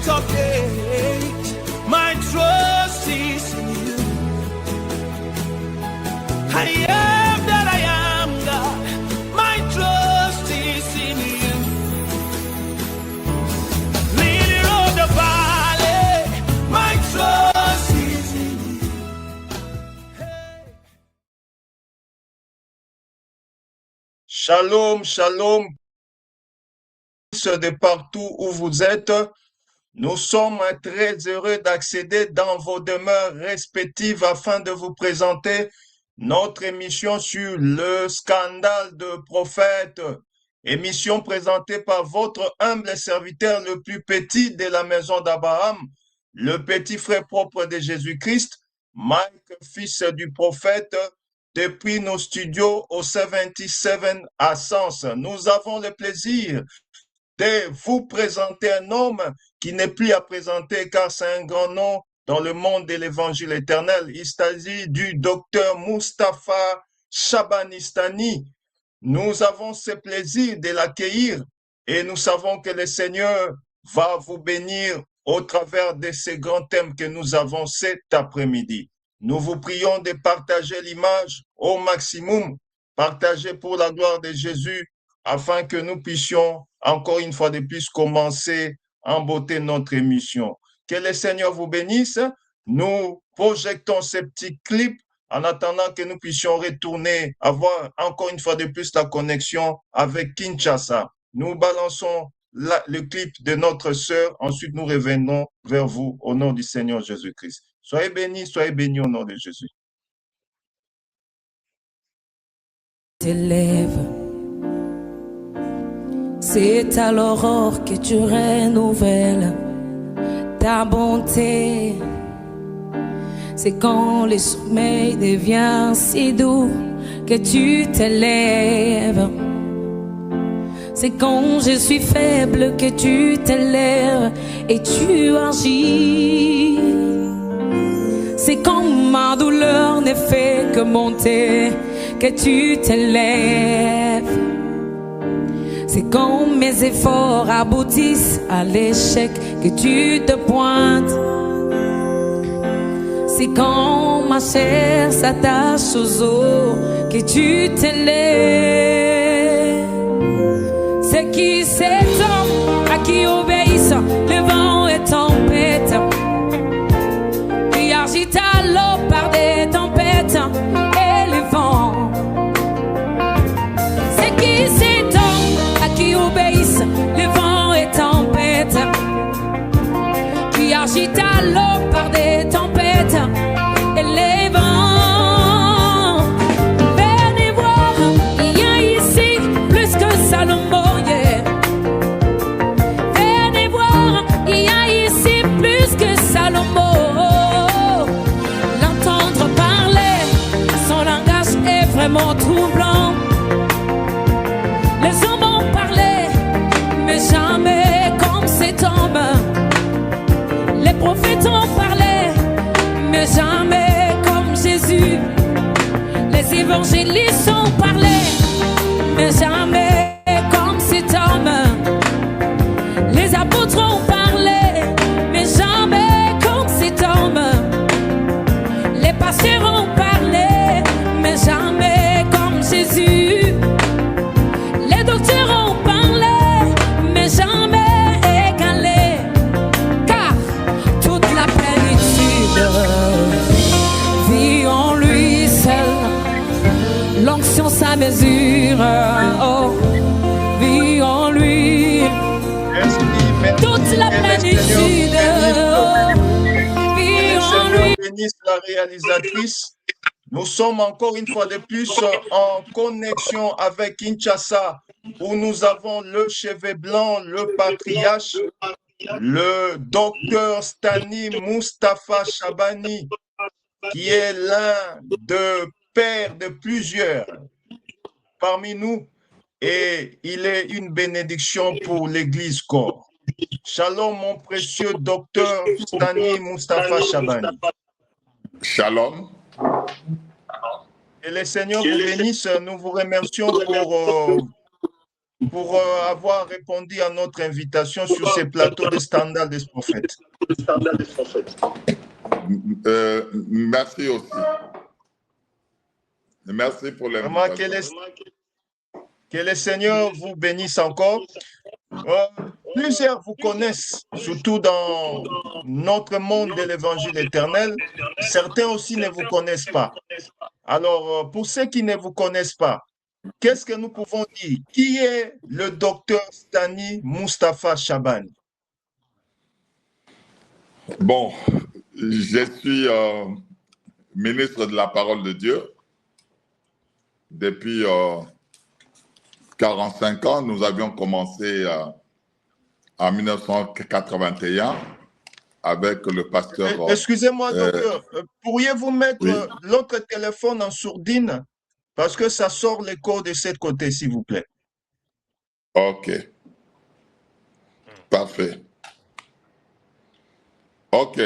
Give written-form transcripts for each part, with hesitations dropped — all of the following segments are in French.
okay. My trust is in you. I am that I am, God. My trust is in you. Lily of the valley, my trust is in you. Shalom, shalom, de partout où vous êtes. Nous sommes très heureux d'accéder dans vos demeures respectives afin de vous présenter notre émission sur le scandale de prophète. Émission présentée par votre humble serviteur le plus petit de la maison d'Abraham, le petit frère propre de Jésus-Christ, Mike, fils du prophète, depuis nos studios au 77 à Sens. Nous avons le plaisir de vous présenter un homme qui n'est plus à présenter car c'est un grand nom dans le monde de l'évangile éternel. Il s'agit du docteur Mustapha Shabanistani. Nous avons ce plaisir de l'accueillir et nous savons que le Seigneur va vous bénir au travers de ces grands thèmes que nous avons cet après-midi. Nous vous prions de partager l'image au maximum, partager pour la gloire de Jésus afin que nous puissions encore une fois de plus commencer en beauté notre émission. Que le Seigneur vous bénisse. Nous projetons ces petits clips en attendant que nous puissions retourner, avoir encore une fois de plus la connexion avec Kinshasa. Nous balançons le clip de notre sœur, ensuite nous revenons vers vous au nom du Seigneur Jésus-Christ. Soyez bénis au nom de Jésus. T'élèves. C'est à l'aurore que tu renouvelles ta bonté. C'est quand le sommeil devient si doux que tu t'élèves. C'est quand je suis faible que tu t'élèves et tu agis. C'est quand ma douleur ne fait que monter que tu t'élèves. C'est quand mes efforts aboutissent à l'échec que tu te pointes. C'est quand ma chair s'attache aux os que tu t'élèves. C'est qui cet homme à qui obéissent le vent et tempête, qui agite à l'eau par des tempêtes et les vents. C'est qui cet homme à qui obéissent les vents et tempêtes, qui agite à l'eau par des tempêtes et les vents. Venez voir, il y a ici plus que Salomon, yeah. Venez voir, il y a ici plus que Salomon. L'entendre parler, son langage est vraiment troublant. Les hommes ont parlé, mais jamais comme cet homme. Les prophètes ont parlé, mais jamais comme Jésus. Les évangélistes ont parlé, mais jamais comme cet homme. Les apôtres ont parlé, mais jamais comme cet homme. Les pasteurs ont parlé, mais jamais comme Jésus. Les docteurs ont parlé, mais jamais égalé. Car toute la plénitude vit en lui seul. L'onction sa mesure, oh, vit en lui. Toute la plénitude vit en lui. Bénisse la réalisatrice. Nous sommes encore une fois de plus en connexion avec Kinshasa, où nous avons le cheveu blanc, le patriarche, le docteur Stani Mustapha Shabani, qui est l'un de pères de plusieurs parmi nous, et il est une bénédiction pour l'Église corps. Shalom, mon précieux docteur Stani Mustapha Shabani. Shalom. Et le Seigneur vous bénisse. Nous vous remercions pour pour avoir répondu à notre invitation sur ces plateaux de Standard des prophètes. Merci aussi. Merci pour Vraiment, l'invitation. que le Seigneur vous bénisse encore. Plusieurs vous connaissent, surtout dans notre monde de l'évangile éternel. Certains aussi ne vous connaissent pas. Alors, pour ceux qui ne vous connaissent pas, qu'est-ce que nous pouvons dire? Qui est le docteur Stani Mustapha Chabani? Bon, je suis ministre de la parole de Dieu. Depuis 45 ans, nous avions commencé en 1981 avec le pasteur. Excusez-moi, docteur, pourriez-vous mettre oui. l'autre téléphone en sourdine? Parce que ça sort l'écho de ce côté, s'il vous plaît. Ok. Parfait. Ok.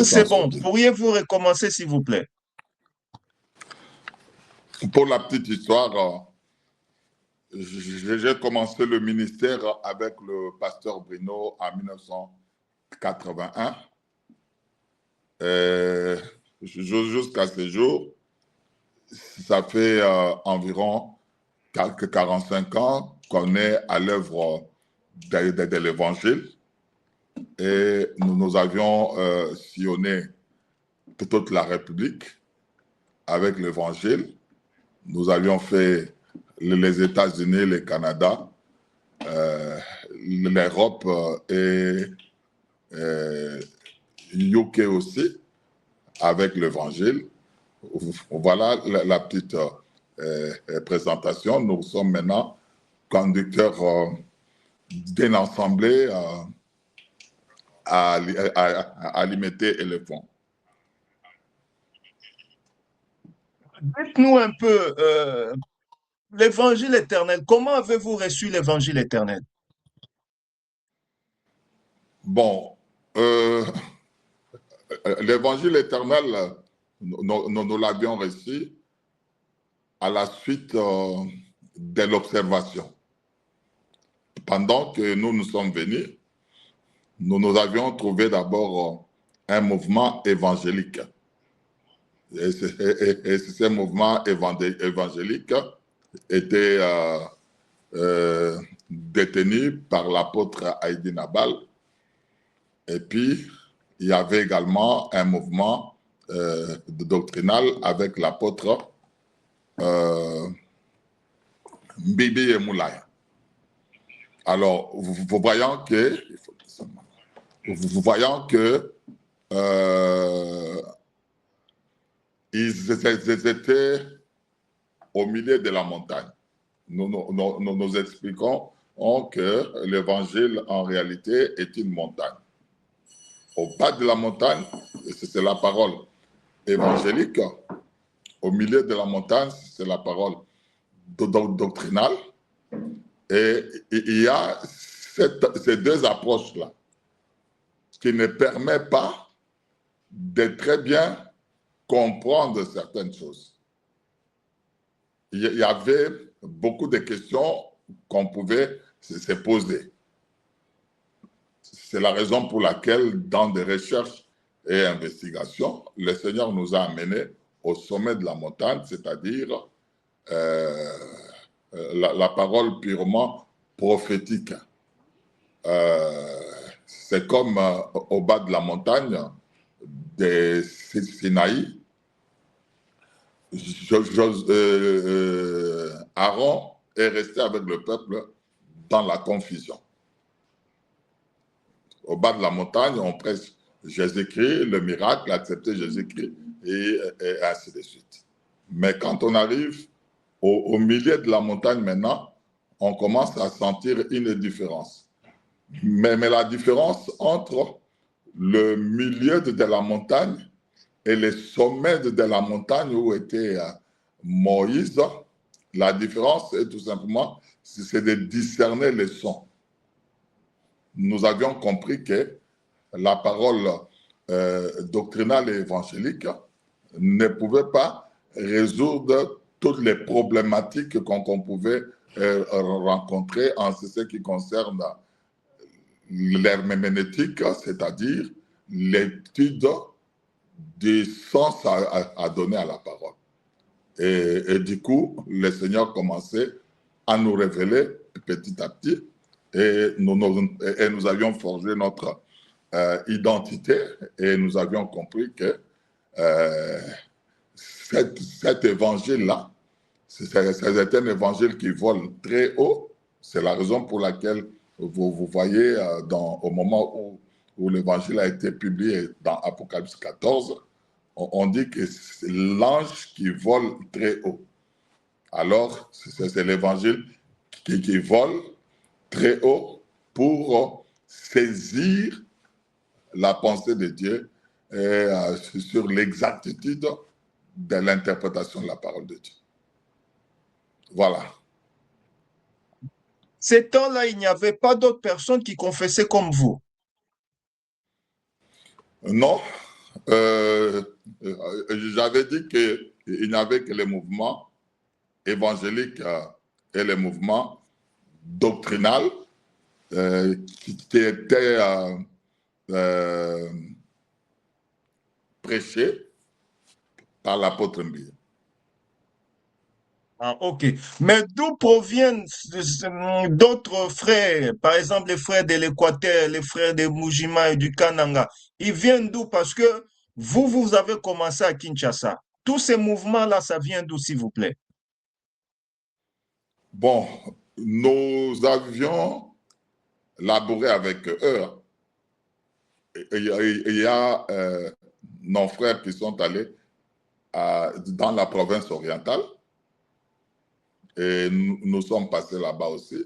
C'est bon. Pourriez-vous recommencer, s'il vous plaît? Pour la petite histoire, j'ai commencé le ministère avec le pasteur Bruno en 1981. Jusqu'à ce jour, ça fait environ 45 ans qu'on est à l'œuvre de l'Évangile et nous avions sillonné toute la République avec l'Évangile. Nous avions fait les États-Unis, le Canada, l'Europe et UK aussi, avec l'Évangile. Voilà la petite présentation. Nous sommes maintenant conducteurs d'une assemblée à alimenter éléphants. Dites-nous un peu, l'évangile éternel, comment avez-vous reçu l'évangile éternel? Bon, l'évangile éternel, nous l'avions reçu à la suite de l'observation. Pendant que nous sommes venus, nous avions trouvé d'abord un mouvement évangélique. Et ce mouvement évangélique était détenu par l'apôtre Haïdi Nabal. Et puis, il y avait également un mouvement doctrinal avec l'apôtre Bibi et Moulaya. Alors, vous voyant que ils étaient au milieu de la montagne. Nous expliquons que l'évangile, en réalité, est une montagne. Au bas de la montagne, c'est la parole évangélique. Au milieu de la montagne, c'est la parole doctrinale. Et il y a ces deux approches-là qui ne permettent pas de très bien comprendre certaines choses. Il y avait beaucoup de questions qu'on pouvait se poser. C'est la raison pour laquelle, dans des recherches et investigations, le Seigneur nous a amenés au sommet de la montagne, c'est-à-dire la parole purement prophétique. C'est comme au bas de la montagne de Sinaï, Aaron est resté avec le peuple dans la confusion. Au bas de la montagne, on prêche Jésus-Christ, le miracle, accepter Jésus-Christ, et ainsi de suite. Mais quand on arrive au milieu de la montagne maintenant, on commence à sentir une différence. Mais la différence entre le milieu de la montagne et le sommet de la montagne où était Moïse, la différence est tout simplement, c'est de discerner les sons. Nous avions compris que la parole doctrinale et évangélique ne pouvait pas résoudre toutes les problématiques qu'on pouvait rencontrer en ce qui concerne l'herméneutique, c'est-à-dire l'étude du sens à donner à la parole. Et du coup, le Seigneur commençait à nous révéler petit à petit et nous avions forgé notre identité et nous avions compris que cet évangile-là, c'est un évangile qui vole très haut. C'est la raison pour laquelle vous voyez au moment où l'évangile a été publié dans Apocalypse 14, on dit que c'est l'ange qui vole très haut. Alors, c'est l'évangile qui vole très haut pour saisir la pensée de Dieu sur l'exactitude de l'interprétation de la parole de Dieu. Voilà. Ces temps-là, il n'y avait pas d'autres personnes qui confessaient comme vous. Non. J'avais dit qu'il n'y avait que les mouvements évangéliques et les mouvements doctrinaux qui étaient prêchés par l'apôtre Mbia. Ah, ok. Mais d'où proviennent d'autres frères, par exemple les frères de l'Équateur, les frères de Mujima et du Kananga? Ils viennent d'où? Parce que vous avez commencé à Kinshasa. Tous ces mouvements-là, ça vient d'où, s'il vous plaît? Bon, nous avions laboré avec eux. Il y a nos frères qui sont allés dans la province orientale. Et nous sommes passés là-bas aussi.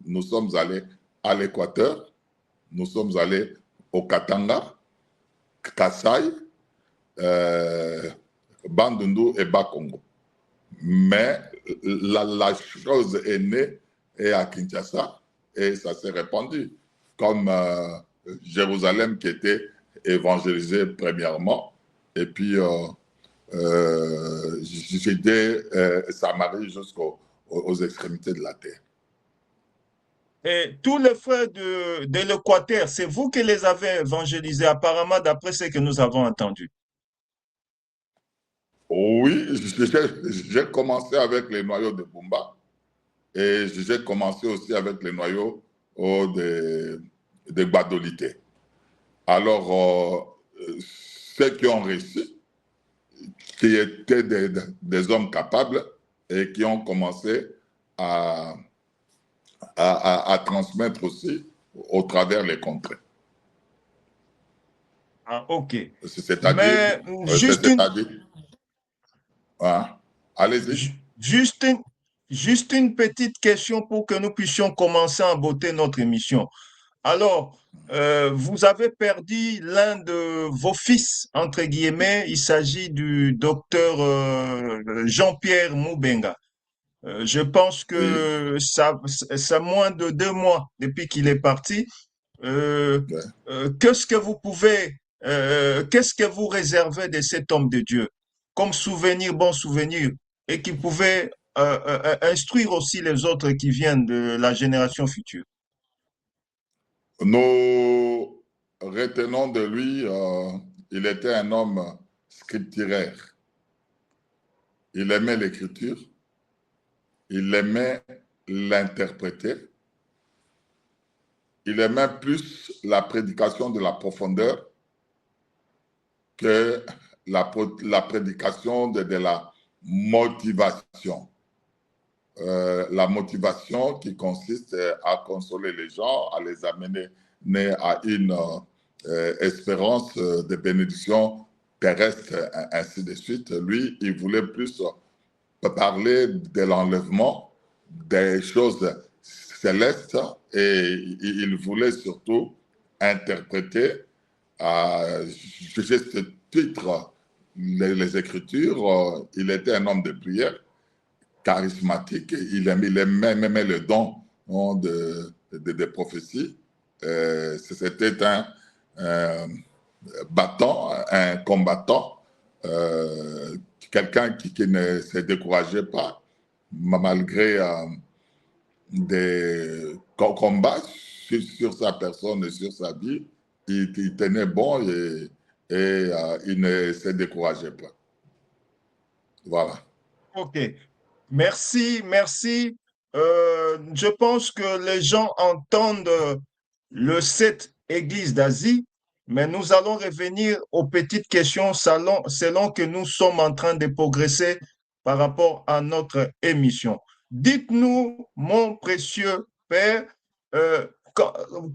Nous sommes allés à l'Équateur. Nous sommes allés au Katanga, Kasaï, Bandundu et Bakongo. Mais la chose est née à Kinshasa et ça s'est répandu. Comme Jérusalem qui était évangélisée premièrement. Et puis, j'étais Samarie jusqu'aux extrémités de la terre. Et tous les frères de l'Équateur, c'est vous qui les avez évangélisés, apparemment, d'après ce que nous avons entendu. Oui, j'ai commencé avec les noyaux de Bumba et j'ai commencé aussi avec les noyaux de Gbadolité. Alors, ceux qui ont réussi, qui étaient des hommes capables et qui ont commencé à transmettre aussi au travers les contrées. Ah, ok. C'est-à-dire... Allez-y. Juste une petite question pour que nous puissions commencer à emboîter notre émission. Alors, vous avez perdu l'un de vos fils, entre guillemets. Il s'agit du docteur Jean-Pierre Moubenga. Je pense que Oui. ça moins de 2 mois depuis qu'il est parti. Qu'est-ce que vous réservez de cet homme de Dieu comme souvenir, bon souvenir, et qui pouvait instruire aussi les autres qui viennent de la génération future? Nous retenons de lui, il était un homme scripturaire. Il aimait l'écriture, il aimait l'interpréter, il aimait plus la prédication de la profondeur que la prédication de la motivation. La motivation qui consiste à consoler les gens, à les amener à une espérance de bénédiction terrestre, ainsi de suite. Lui, il voulait plus parler de l'enlèvement, des choses célestes, et il voulait surtout interpréter à juste titre les Écritures. Il était un homme de prière, charismatique, il aimait le don de prophétie. C'était un battant, un combattant quelqu'un qui ne se décourageait pas, malgré des combats sur sa personne et sur sa vie. Il tenait bon et il ne se décourageait pas. Voilà. OK. Merci, merci. Je pense que les gens entendent le 7 Église d'Asie, mais nous allons revenir aux petites questions selon que nous sommes en train de progresser par rapport à notre émission. Dites-nous, mon précieux Père, euh,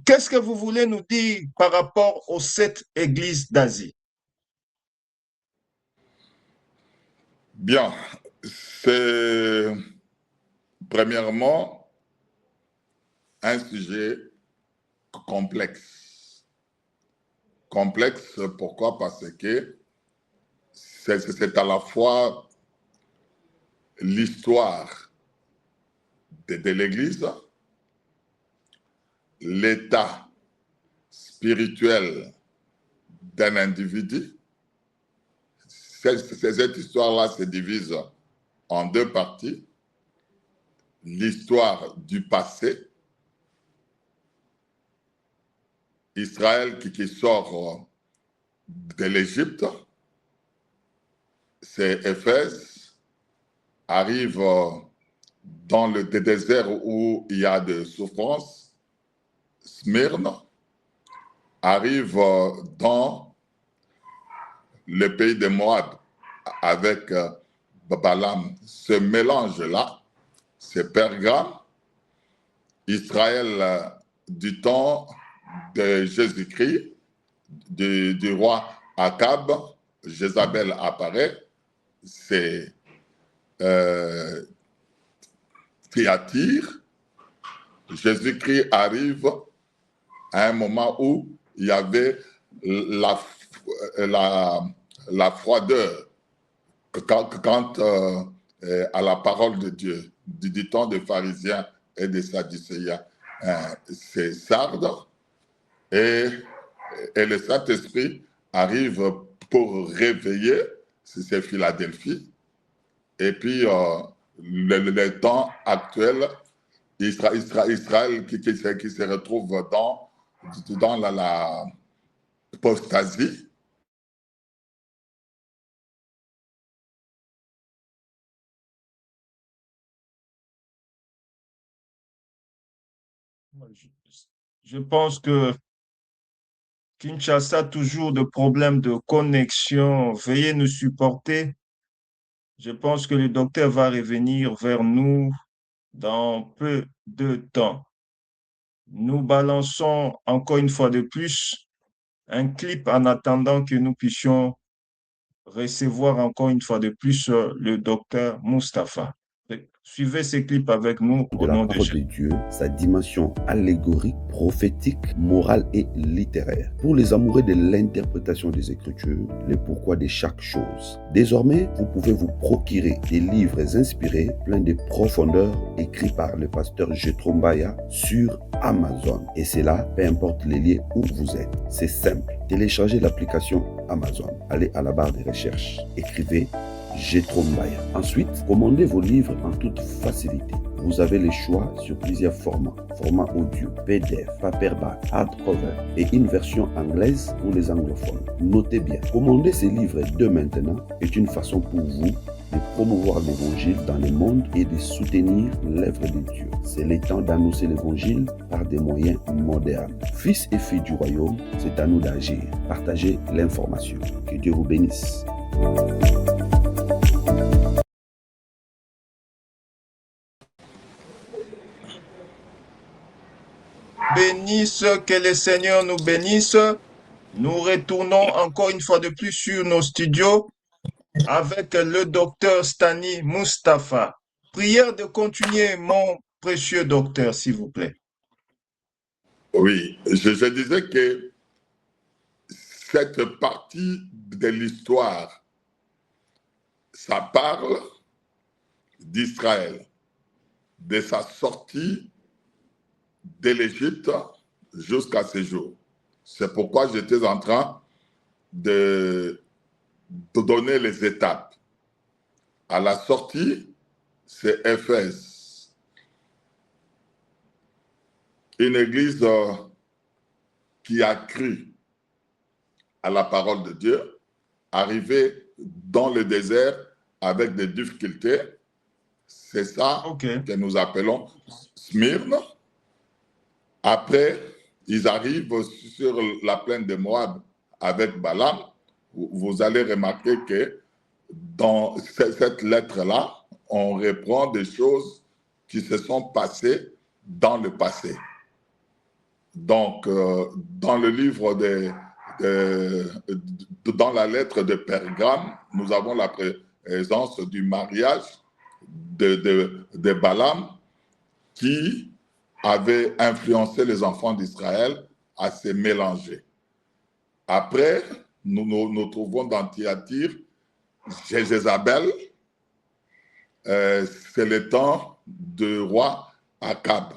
qu'est-ce que vous voulez nous dire par rapport aux 7 Églises d'Asie? Bien. C'est premièrement un sujet complexe. Complexe, pourquoi? Parce que c'est à la fois l'histoire de l'Église, l'état spirituel d'un individu. Cette histoire-là se divise en deux parties. L'histoire du passé, Israël qui sort de l'Égypte, c'est Éphèse, arrive dans le désert où il y a des souffrances, Smyrne, arrive dans le pays de Moab avec Balaam. Ce mélange-là, c'est Pergame, Israël du temps de Jésus-Christ, du roi Akab, Jézabel apparaît, c'est Thyatire. Jésus-Christ arrive à un moment où il y avait la froideur quant à la parole de Dieu, du temps des pharisiens et des sadducéens. C'est Sardes et le Saint-Esprit arrive pour réveiller, c'est Philadelphie. Et puis, le temps actuel, Israël qui se retrouve dans la apostasie. Je pense que Kinshasa a toujours de problèmes de connexion. Veuillez nous supporter. Je pense que le docteur va revenir vers nous dans peu de temps. Nous balançons encore une fois de plus un clip en attendant que nous puissions recevoir encore une fois de plus le docteur Mustapha. Suivez ces clips avec nous De au la nom de parole Jésus. de Dieu, sa dimension allégorique, prophétique, morale et littéraire. Pour les amoureux de l'interprétation des Écritures, le pourquoi de chaque chose. Désormais, vous pouvez vous procurer des livres inspirés, pleins de profondeur, écrits par le pasteur Jethro Mbaya sur Amazon. Et cela, peu importe les lieux où vous êtes. C'est simple. Téléchargez l'application Amazon. Allez à la barre de recherche. Écrivez Jethro Mbaya. Ensuite, commandez vos livres en toute facilité. Vous avez le choix sur plusieurs formats. Format audio, PDF, paperback, hardcover et une version anglaise pour les anglophones. Notez bien, commander ces livres dès maintenant est une façon pour vous de promouvoir l'évangile dans le monde et de soutenir l'œuvre de Dieu. C'est le temps d'annoncer l'évangile par des moyens modernes. Fils et filles du royaume, c'est à nous d'agir. Partagez l'information. Que Dieu vous bénisse. Bénisse, que le Seigneur nous bénisse. Nous retournons encore une fois de plus sur nos studios avec le docteur Stani Mustapha. Prière de continuer, mon précieux docteur, s'il vous plaît. Oui, je disais que cette partie de l'histoire, ça parle d'Israël, de sa sortie de l'Égypte jusqu'à ce jour. C'est pourquoi j'étais en train de donner les étapes. À la sortie, c'est Éphèse. Une église qui a cru à la parole de Dieu, arrivée dans le désert avec des difficultés. C'est ça que nous appelons Smyrne. Après, ils arrivent sur la plaine de Moab avec Balaam. Vous allez remarquer que dans cette lettre-là, on reprend des choses qui se sont passées dans le passé. Donc, dans le livre dans la lettre de Pergame, nous avons la présence du mariage de Balaam qui avait influencé les enfants d'Israël à se mélanger. Après, nous trouvons dans Thyatire Jézabel, c'est le temps du roi Akab.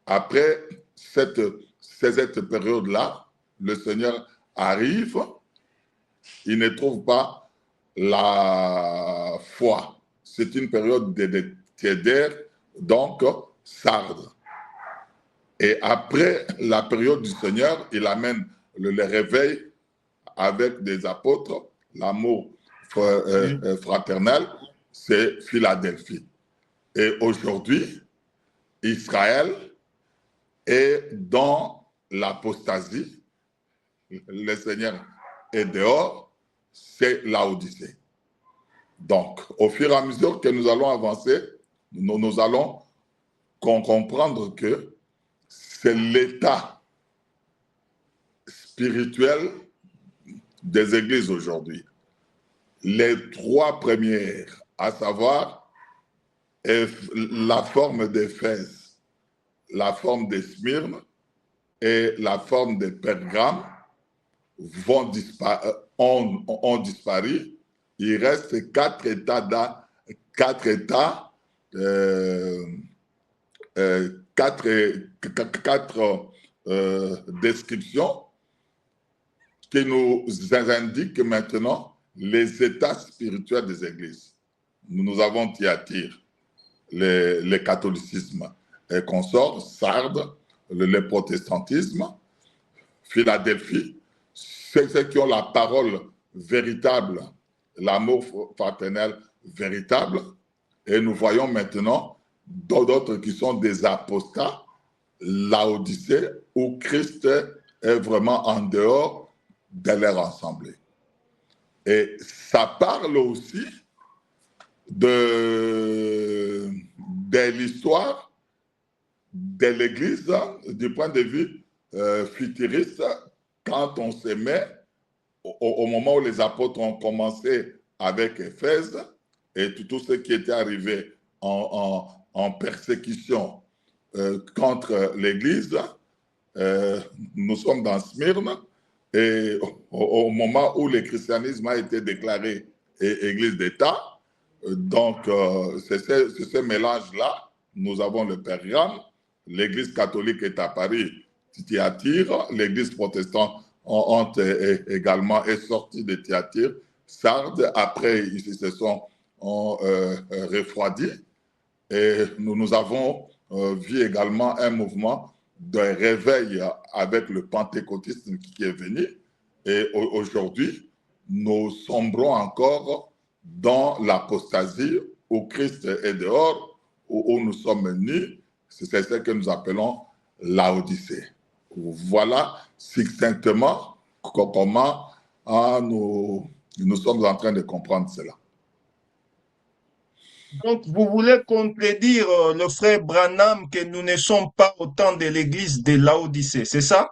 Après cette période-là, le Seigneur arrive, il ne trouve pas la foi. C'est une période de tiédeur, donc Sardes. Et après la période du Seigneur, il amène le réveil avec des apôtres, l'amour fraternel, c'est Philadelphie. Et aujourd'hui, Israël est dans l'apostasie. Le Seigneur est dehors, c'est Laodicée. Donc, au fur et à mesure que nous allons avancer, nous allons comprendre que c'est l'état spirituel des églises aujourd'hui. Les trois premières, à savoir la forme d'Éphèse, la forme de Smyrne et la forme de Pergame, ont disparu. Il reste quatre descriptions qui nous indiquent maintenant les états spirituels des églises. Nous avons Thyatire, le catholicisme et consort, Sardes, le protestantisme, Philadelphie, ceux qui ont la parole véritable, l'amour fraternel véritable, et nous voyons maintenant d'autres qui sont des apostats, Laodicée, où Christ est vraiment en dehors de leur assemblée. Et ça parle aussi de l'histoire de l'Église du point de vue futuriste, quand on se met au moment où les apôtres ont commencé avec Éphèse et tout ce qui était arrivé en persécution contre l'Église, nous sommes dans Smyrne, et au moment où le christianisme a été déclaré Église d'État, donc c'est ce mélange-là. Nous avons le Pergame, l'Église catholique est à Paris, Thyatire, l'Église protestante également est sortie de Thyatire, Sardes, après ils se sont refroidis, et nous avons vu également un mouvement de réveil avec le pentecôtisme qui est venu, et aujourd'hui nous sombrons encore dans l'apostasie où Christ est dehors, où nous sommes nus. C'est ce que nous appelons Laodicée. Voilà succinctement comment nous sommes en train de comprendre cela. Donc, vous voulez contredire le frère Branham que nous ne sommes pas au temps de l'église de Laodicée, c'est ça?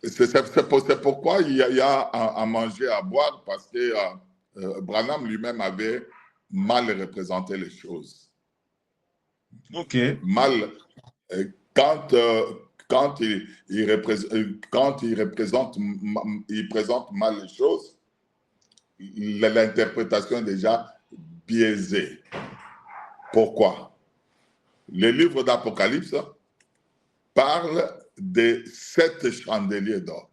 C'est pourquoi il y a à manger, à boire, parce que Branham lui-même avait mal représenté les choses. Ok. Mal, quand il présente mal les choses, l'interprétation est déjà biaisée. Pourquoi? Le livre d'Apocalypse parle de 7 chandeliers d'or.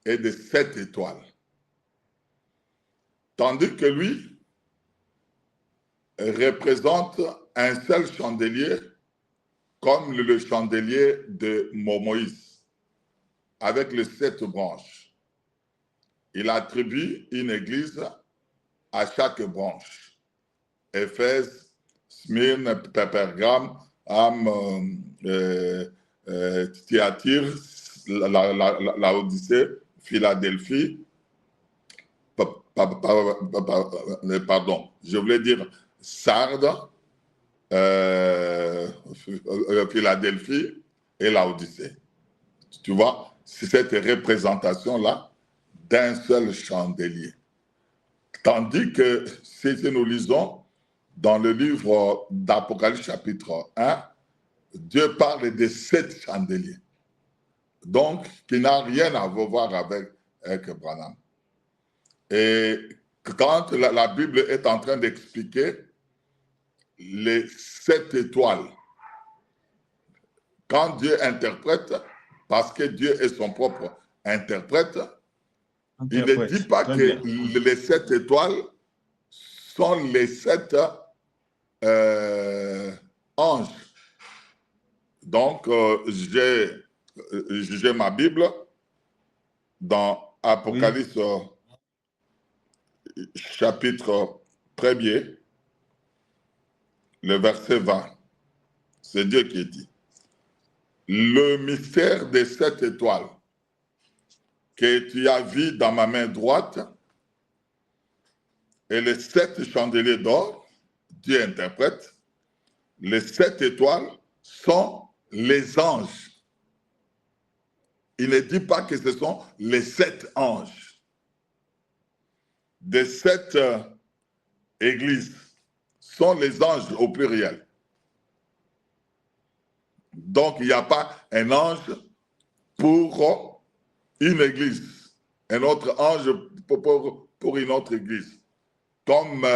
et de 7 étoiles. Tandis que lui représente un seul chandelier comme le chandelier de Moïse, avec les 7 branches. Il attribue une église à chaque branche. Éphèse, Smyrne, Pergame, Thyatire, la Odyssée, Philadelphie, pardon, je voulais dire Sardes, Philadelphie et la Odyssée. Tu vois, c'est cette représentation-là d'un seul chandelier. Tandis que si nous lisons dans le livre d'Apocalypse chapitre 1, Dieu parle de 7 chandeliers. Donc, qui n'a rien à voir avec Branham. Et quand la Bible est en train d'expliquer les 7 étoiles, quand Dieu interprète, parce que Dieu est son propre interprète, il ne dit pas que les 7 étoiles sont les 7 anges. Donc, j'ai ma Bible dans Apocalypse chapitre 1er, le verset 20. C'est Dieu qui dit. Le mystère des 7 étoiles que tu as vu dans ma main droite et les 7 chandeliers d'or, Dieu interprète, les 7 étoiles sont les anges. Il ne dit pas que ce sont les 7 anges. Des 7 églises sont les anges au pluriel. Donc, il n'y a pas un ange pour une église, un autre ange pour une autre église. Comme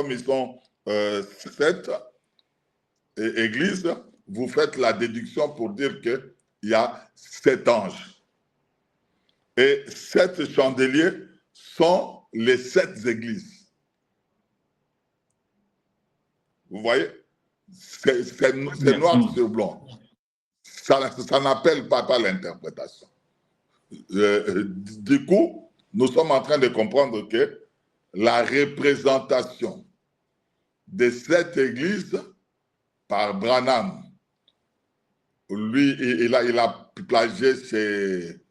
ils sont 7 églises, vous faites la déduction pour dire qu'il y a 7 anges. Et 7 chandeliers sont les 7 églises. Vous voyez? C'est noir sur blanc. Ça n'appelle pas l'interprétation. Du coup, nous sommes en train de comprendre que la représentation de cette église par Branham, lui, il a plagié chez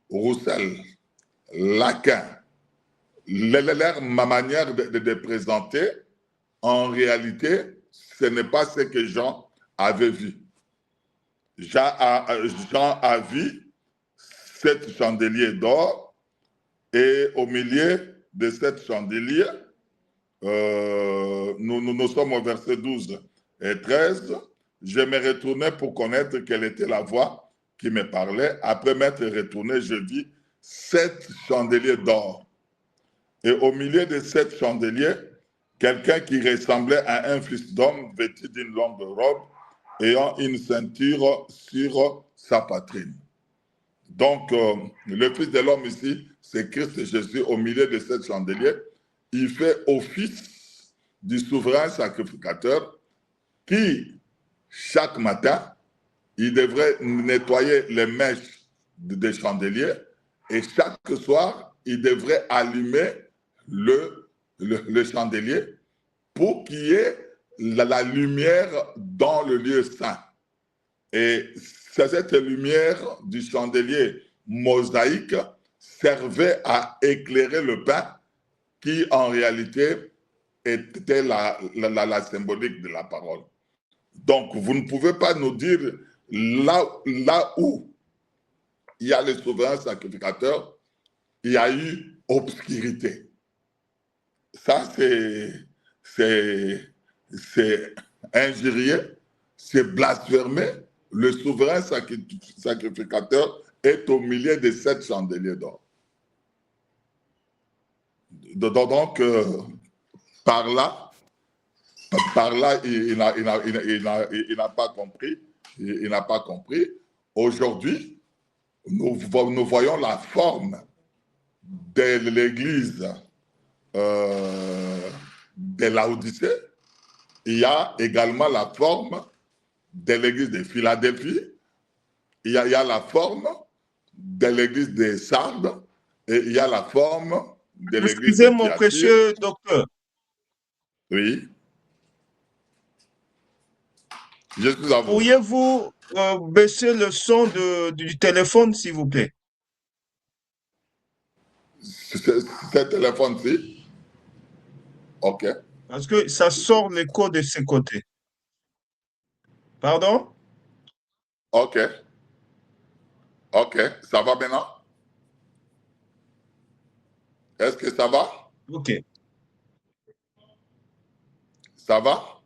Roussel, Lacan, ma manière de présenter, en réalité, ce n'est pas ce que Jean avait vu. Jean a vu 7 chandeliers d'or et au milieu de 7 chandeliers, nous sommes au verset 12 et 13. Je me retournais pour connaître quelle était la voix qui me parlait. Après m'être retourné, je vis 7 chandeliers d'or. Et au milieu de 7 chandeliers, quelqu'un qui ressemblait à un fils d'homme vêtu d'une longue robe, ayant une ceinture sur sa poitrine. Donc, le Fils de l'homme ici, c'est Christ Jésus au milieu de 7 chandeliers. Il fait office du souverain sacrificateur qui, chaque matin, il devrait nettoyer les mèches des chandeliers et chaque soir, il devrait allumer le chandelier pour qu'il y ait la lumière dans le lieu saint. Et cette lumière du chandelier mosaïque servait à éclairer le pain qui, en réalité, était la symbolique de la parole. Donc, vous ne pouvez pas nous dire là où il y a le souverain sacrificateur, il y a eu obscurité. Ça, c'est injurier, c'est blasphémer. Le souverain sacrificateur est au milieu de 7 chandeliers d'or. Donc, par là, il n'a pas compris. Il n'a pas compris. Aujourd'hui, nous voyons la forme de l'église de Laodicée. Il y a également la forme de l'église de Philadelphie. Il y a la forme de l'église de Sardes. Et il y a la forme de l'église de Excusez mon Thyatire. précieux docteur. Oui. Je suis à vous. Pourriez-vous baisser le son du téléphone, s'il vous plaît? Ce téléphone-ci. OK. Parce que ça sort l'écho de ses côtés. Pardon? OK. OK. Ça va maintenant? Est-ce que ça va? OK. Ça va?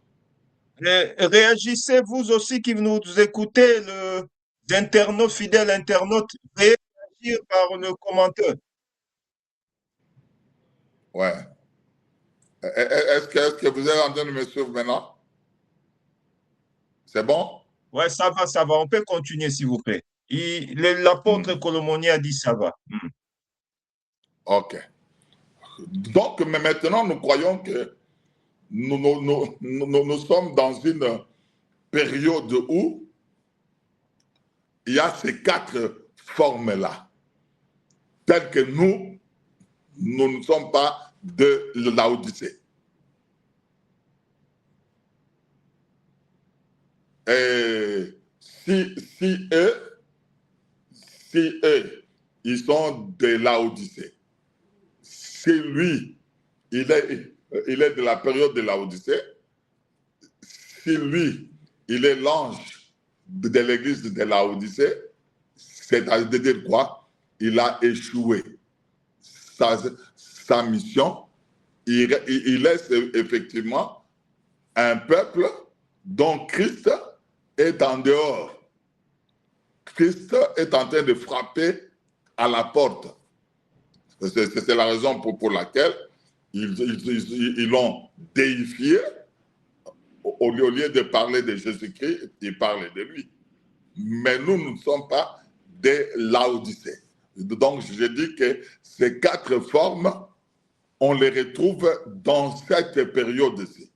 Réagissez vous aussi qui nous écoutez, les internautes, fidèles internautes, réagir par le commentaire. Ouais. Est-ce que vous êtes en train de me suivre maintenant? C'est bon? Ouais, ça va, ça va. On peut continuer, s'il vous plaît. L'apôtre Colomoni a dit ça va. OK. Donc, mais maintenant, nous croyons que nous sommes dans une période où il y a ces 4 formes-là. Telles que nous ne sommes pas de Laodicée. Et si eux, ils sont de Laodicée, si lui, il est de la période de Laodicée, si lui, il est l'ange de l'église de Laodicée, c'est-à-dire quoi? Il a échoué sa mission. Il laisse effectivement un peuple dont Christ est en dehors. Christ est en train de frapper à la porte. C'est la raison pour laquelle ils l'ont déifié. Au lieu de parler de Jésus-Christ, ils parlent de lui. Mais nous ne sommes pas des Laodicées. Donc, je dis que ces 4 formes, on les retrouve dans cette période-ci.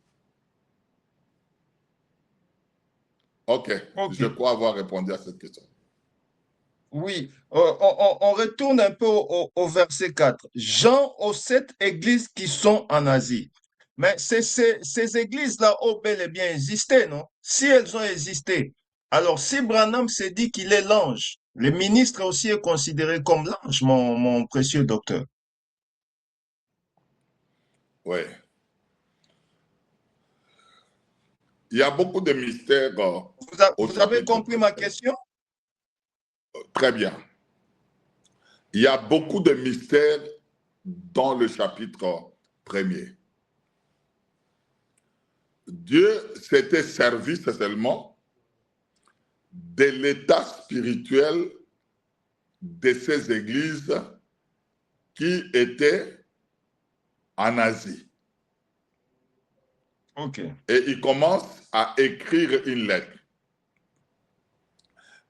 OK. Je crois avoir répondu à cette question. Oui, on retourne un peu au verset 4. Jean aux 7 églises qui sont en Asie. Mais ces églises-là ont bel et bien existé, non? Si elles ont existé, alors si Branham s'est dit qu'il est l'ange, le ministre aussi est considéré comme l'ange, mon précieux docteur. Oui. Il y a beaucoup de mystères. Vous avez compris ma question? Très bien. Il y a beaucoup de mystères dans le chapitre 1er. Dieu s'était servi seulement de l'état spirituel de ces églises qui étaient en Asie. OK. Et il commence à écrire une lettre.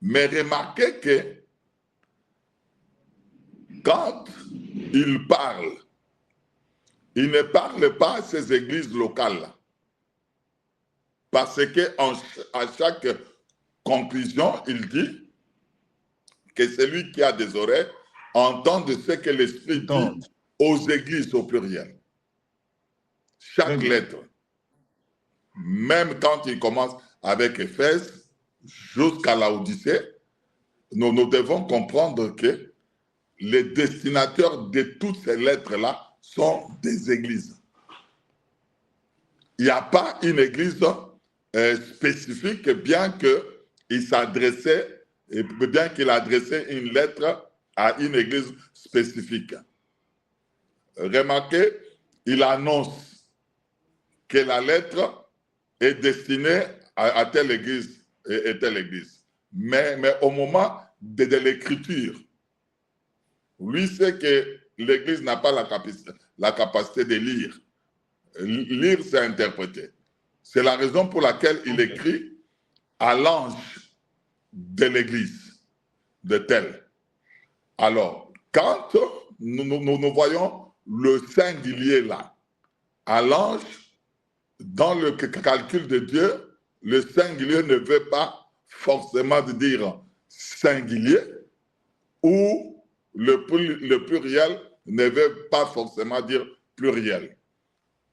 Mais remarquez que quand il parle, il ne parle pas à ces églises locales. Parce qu'à chaque conclusion, il dit que celui qui a des oreilles entende ce que l'Esprit dit aux églises au pluriel. Chaque lettre, même quand il commence avec Éphèse jusqu'à Laodicée, nous devons comprendre que les destinataires de toutes ces lettres-là sont des églises. Il n'y a pas une église spécifique, bien qu'il adressait une lettre à une église spécifique. Remarquez, il annonce que la lettre est destinée à telle église et telle église. Mais au moment de l'écriture, lui sait que l'église n'a pas la capacité de lire. Lire, c'est interpréter. C'est la raison pour laquelle il écrit à l'ange de l'église de tel. Alors, quand nous voyons le singulier là, à l'ange, dans le calcul de Dieu, le singulier ne veut pas forcément dire singulier, ou le pluriel ne veut pas forcément dire pluriel.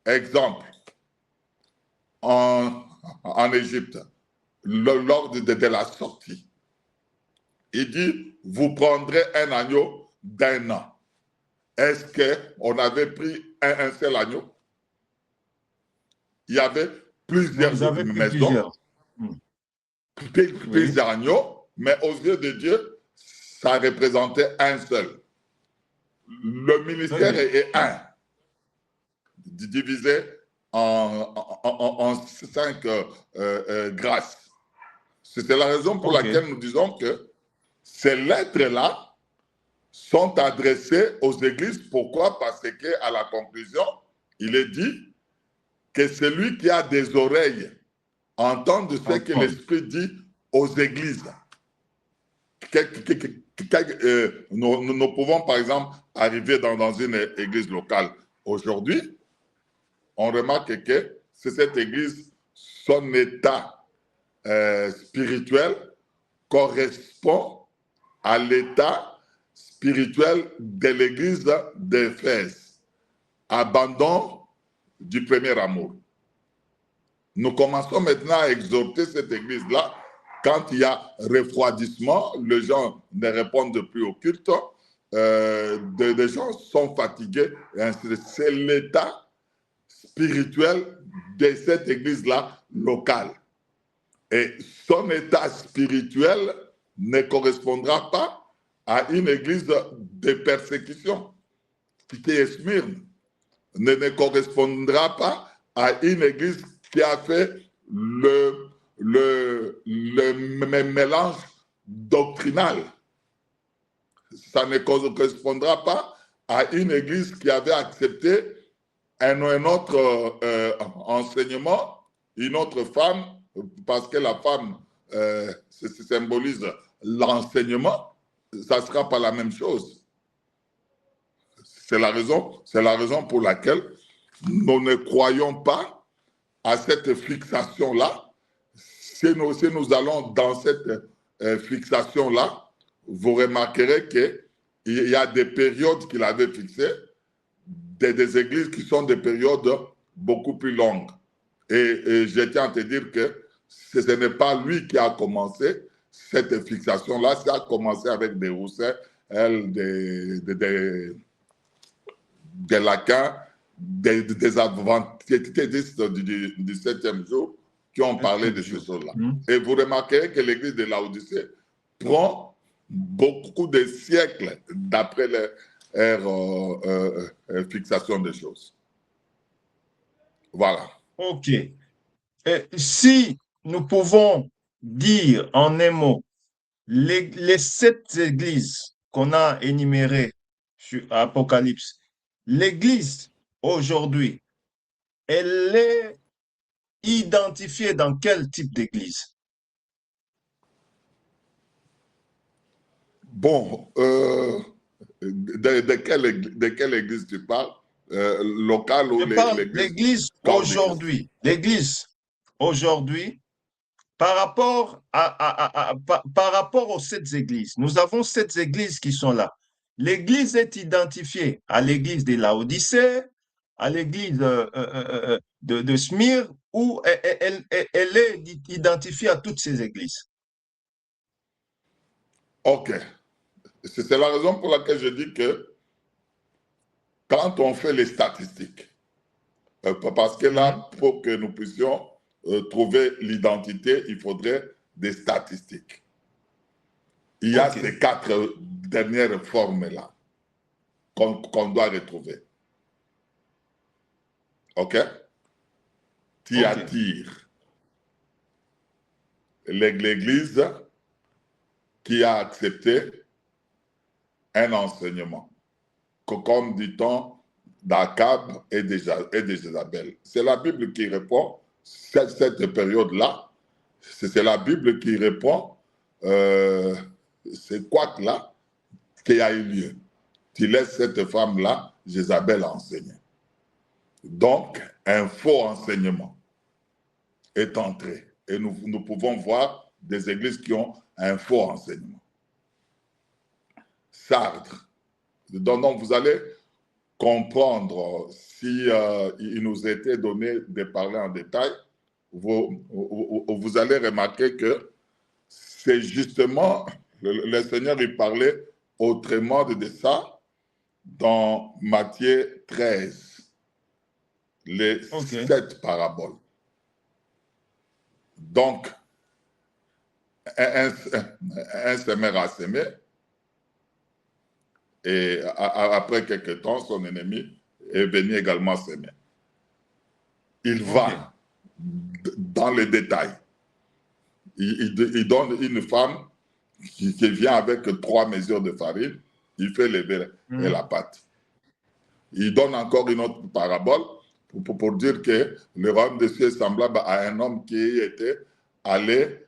Exemple, en Égypte, lors de la sortie, il dit, vous prendrez un agneau d'1 an. Est-ce qu'on avait pris un seul agneau? Il y avait plusieurs maisons, plusieurs agneaux, mais aux yeux de Dieu, ça représentait un seul. Le ministère est un, divisé en 5 grâces. C'est la raison pour laquelle nous disons que ces lettres-là sont adressées aux églises. Pourquoi? Parce qu'à la conclusion, il est dit que celui qui a des oreilles entende ce que l'Esprit dit aux églises. Nous pouvons, par exemple, arriver dans une église locale aujourd'hui. On remarque que c'est cette église, son état spirituel correspond à l'état spirituel de l'église d'Éphèse. Abandon du premier amour. Nous commençons maintenant à exhorter cette église-là. Quand il y a refroidissement, les gens ne répondent plus au culte, des gens sont fatigués. C'est l'état spirituel de cette église-là locale. Et son état spirituel ne correspondra pas à une église de persécution, qui est Smyrne, ne correspondra pas à une église qui a fait le mélange doctrinal. Ça ne correspondra pas à une église qui avait accepté un autre enseignement, une autre femme, parce que la femme symbolise l'enseignement, ça ne sera pas la même chose. C'est la raison pour laquelle nous ne croyons pas à cette fixation-là. Si nous allons dans cette fixation-là, vous remarquerez qu'il y a des périodes qu'il avait fixées, des églises qui sont des périodes beaucoup plus longues. Et je tiens à te dire que ce n'est pas lui qui a commencé cette fixation-là, ça a commencé avec des Roussins, des Laquins, des adventistes du 7e jour qui ont parlé de ces choses-là. Et vous remarquerez que l'église de Laodicée prend beaucoup de siècles d'après leur fixation des choses. Voilà. OK. Si nous pouvons dire en un mot les 7 églises qu'on a énumérées sur Apocalypse, l'église aujourd'hui, elle est identifiée dans quel type d'église? Bon, de quelle église tu parles? Locale ou l'église aujourd'hui? L'église aujourd'hui, par rapport par rapport aux 7 églises, nous avons 7 églises qui sont là. L'église est identifiée à l'église de Laodicée, à l'église de Smyrne, ou elle est identifiée à toutes ces églises. Ok. C'est la raison pour laquelle je dis que quand on fait les statistiques, parce que là, pour que nous puissions trouver l'identité, il faudrait des statistiques. Il y a ces 4 dernières formes-là qu'on doit retrouver. OK? Thyatire. L'église qui a accepté un enseignement, comme dit-on d'Akab et de Jézabel. C'est la Bible qui répond, cette période-là, c'est la Bible qui répond, c'est quoi là, qui a eu lieu. Tu laisses cette femme-là, Jézabel, enseigner. Donc, un faux enseignement est entré. Et nous pouvons voir des églises qui ont un faux enseignement. Sardes. Donc, vous allez comprendre, si il nous était donné de parler en détail, vous allez remarquer que c'est justement, le Seigneur il parlait autrement de ça dans Matthieu 13, les 7 paraboles. Donc, un semeur a semé, et après quelque temps, son ennemi est venu également semer. Il va dans les détails. Il donne une femme qui vient avec 3 mesures de farine, il fait lever la pâte. Il donne encore une autre parabole pour dire que le royaume des cieux est semblable à un homme qui était allé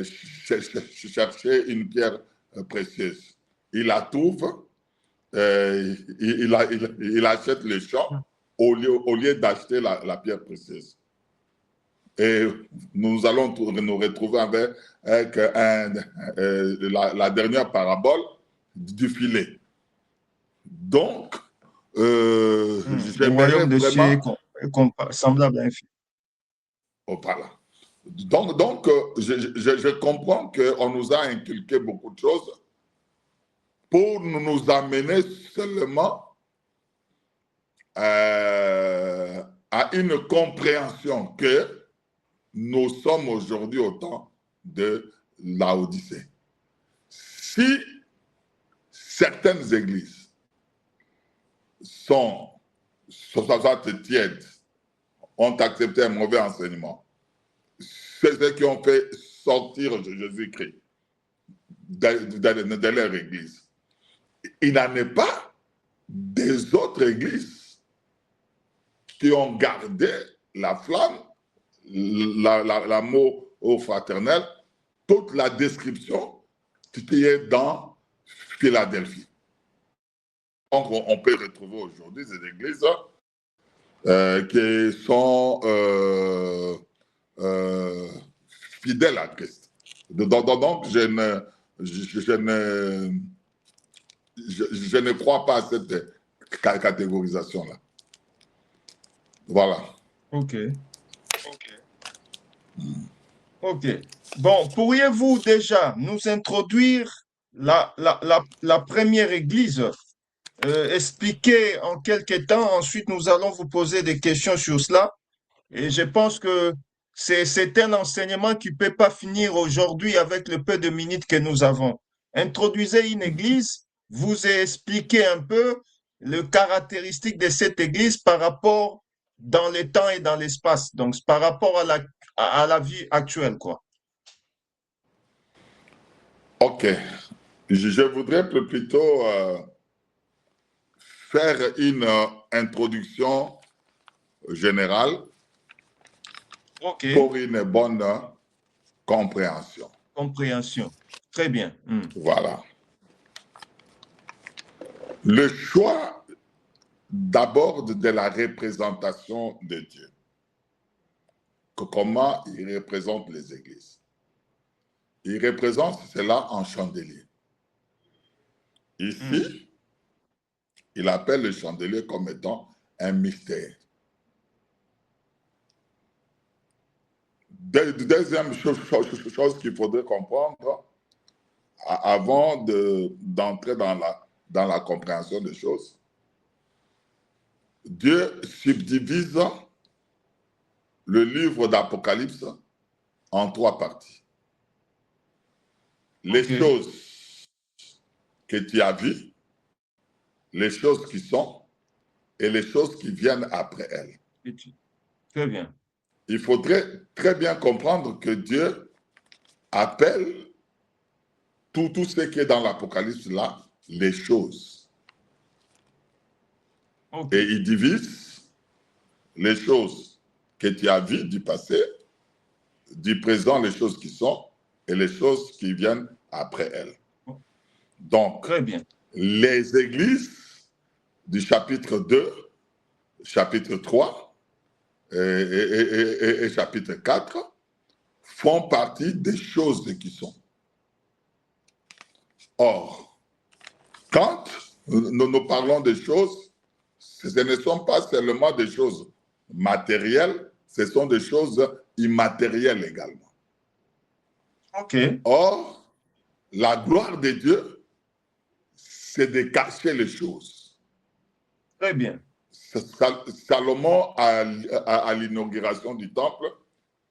chercher une pierre précieuse. Il la trouve, il achète le champ au lieu d'acheter la pierre précieuse. Et nous allons nous retrouver avec la dernière parabole du filet. Donc, le royaume des cieux est semblable à un filet. Oh, voilà. Donc je comprends qu'on nous a inculqué beaucoup de choses pour nous amener seulement à une compréhension que nous sommes aujourd'hui au temps de Laodicée. Si certaines églises sont tièdes, ont accepté un mauvais enseignement, c'est ceux qui ont fait sortir Jésus-Christ de leur église. Il n'en est pas des autres églises qui ont gardé la flamme, l'amour au fraternel, toute la description qui est dans Philadelphie. Donc, on peut retrouver aujourd'hui des églises qui sont fidèles à Christ. Donc, je ne crois pas à cette catégorisation-là. Voilà. OK. Bon, pourriez-vous déjà nous introduire la première église, expliquer en quelques temps, ensuite nous allons vous poser des questions sur cela. Et je pense que c'est un enseignement qui ne peut pas finir aujourd'hui avec le peu de minutes que nous avons. Introduisez une église, vous expliquez un peu les caractéristiques de cette église par rapport dans le temps et dans l'espace, donc par rapport à la vie actuelle, quoi. OK. Je voudrais plutôt faire une introduction générale pour une bonne compréhension. Compréhension. Très bien. Voilà. Le choix d'abord de la représentation de Dieu. Comment il représente les églises. Il représente cela en chandelier. Ici, il appelle le chandelier comme étant un mystère. Deuxième chose qu'il faudrait comprendre avant d'entrer dans la compréhension des choses, Dieu subdivise le livre d'Apocalypse en 3 parties. Les choses que tu as vues, les choses qui sont et les choses qui viennent après elles. Très bien. Il faudrait très bien comprendre que Dieu appelle tout ce qui est dans l'Apocalypse là, les choses. Et il divise les choses que tu as vues du passé, du présent, les choses qui sont, et les choses qui viennent après elles. Donc, très bien. les églises du chapitre 2, chapitre 3 et chapitre 4 font partie des choses qui sont. Or, quand nous parlons de choses, ce ne sont pas seulement des choses matérielles, ce sont des choses immatérielles également. OK. Or, la gloire de Dieu, c'est de cacher les choses. Très bien. Salomon, à l'inauguration du temple,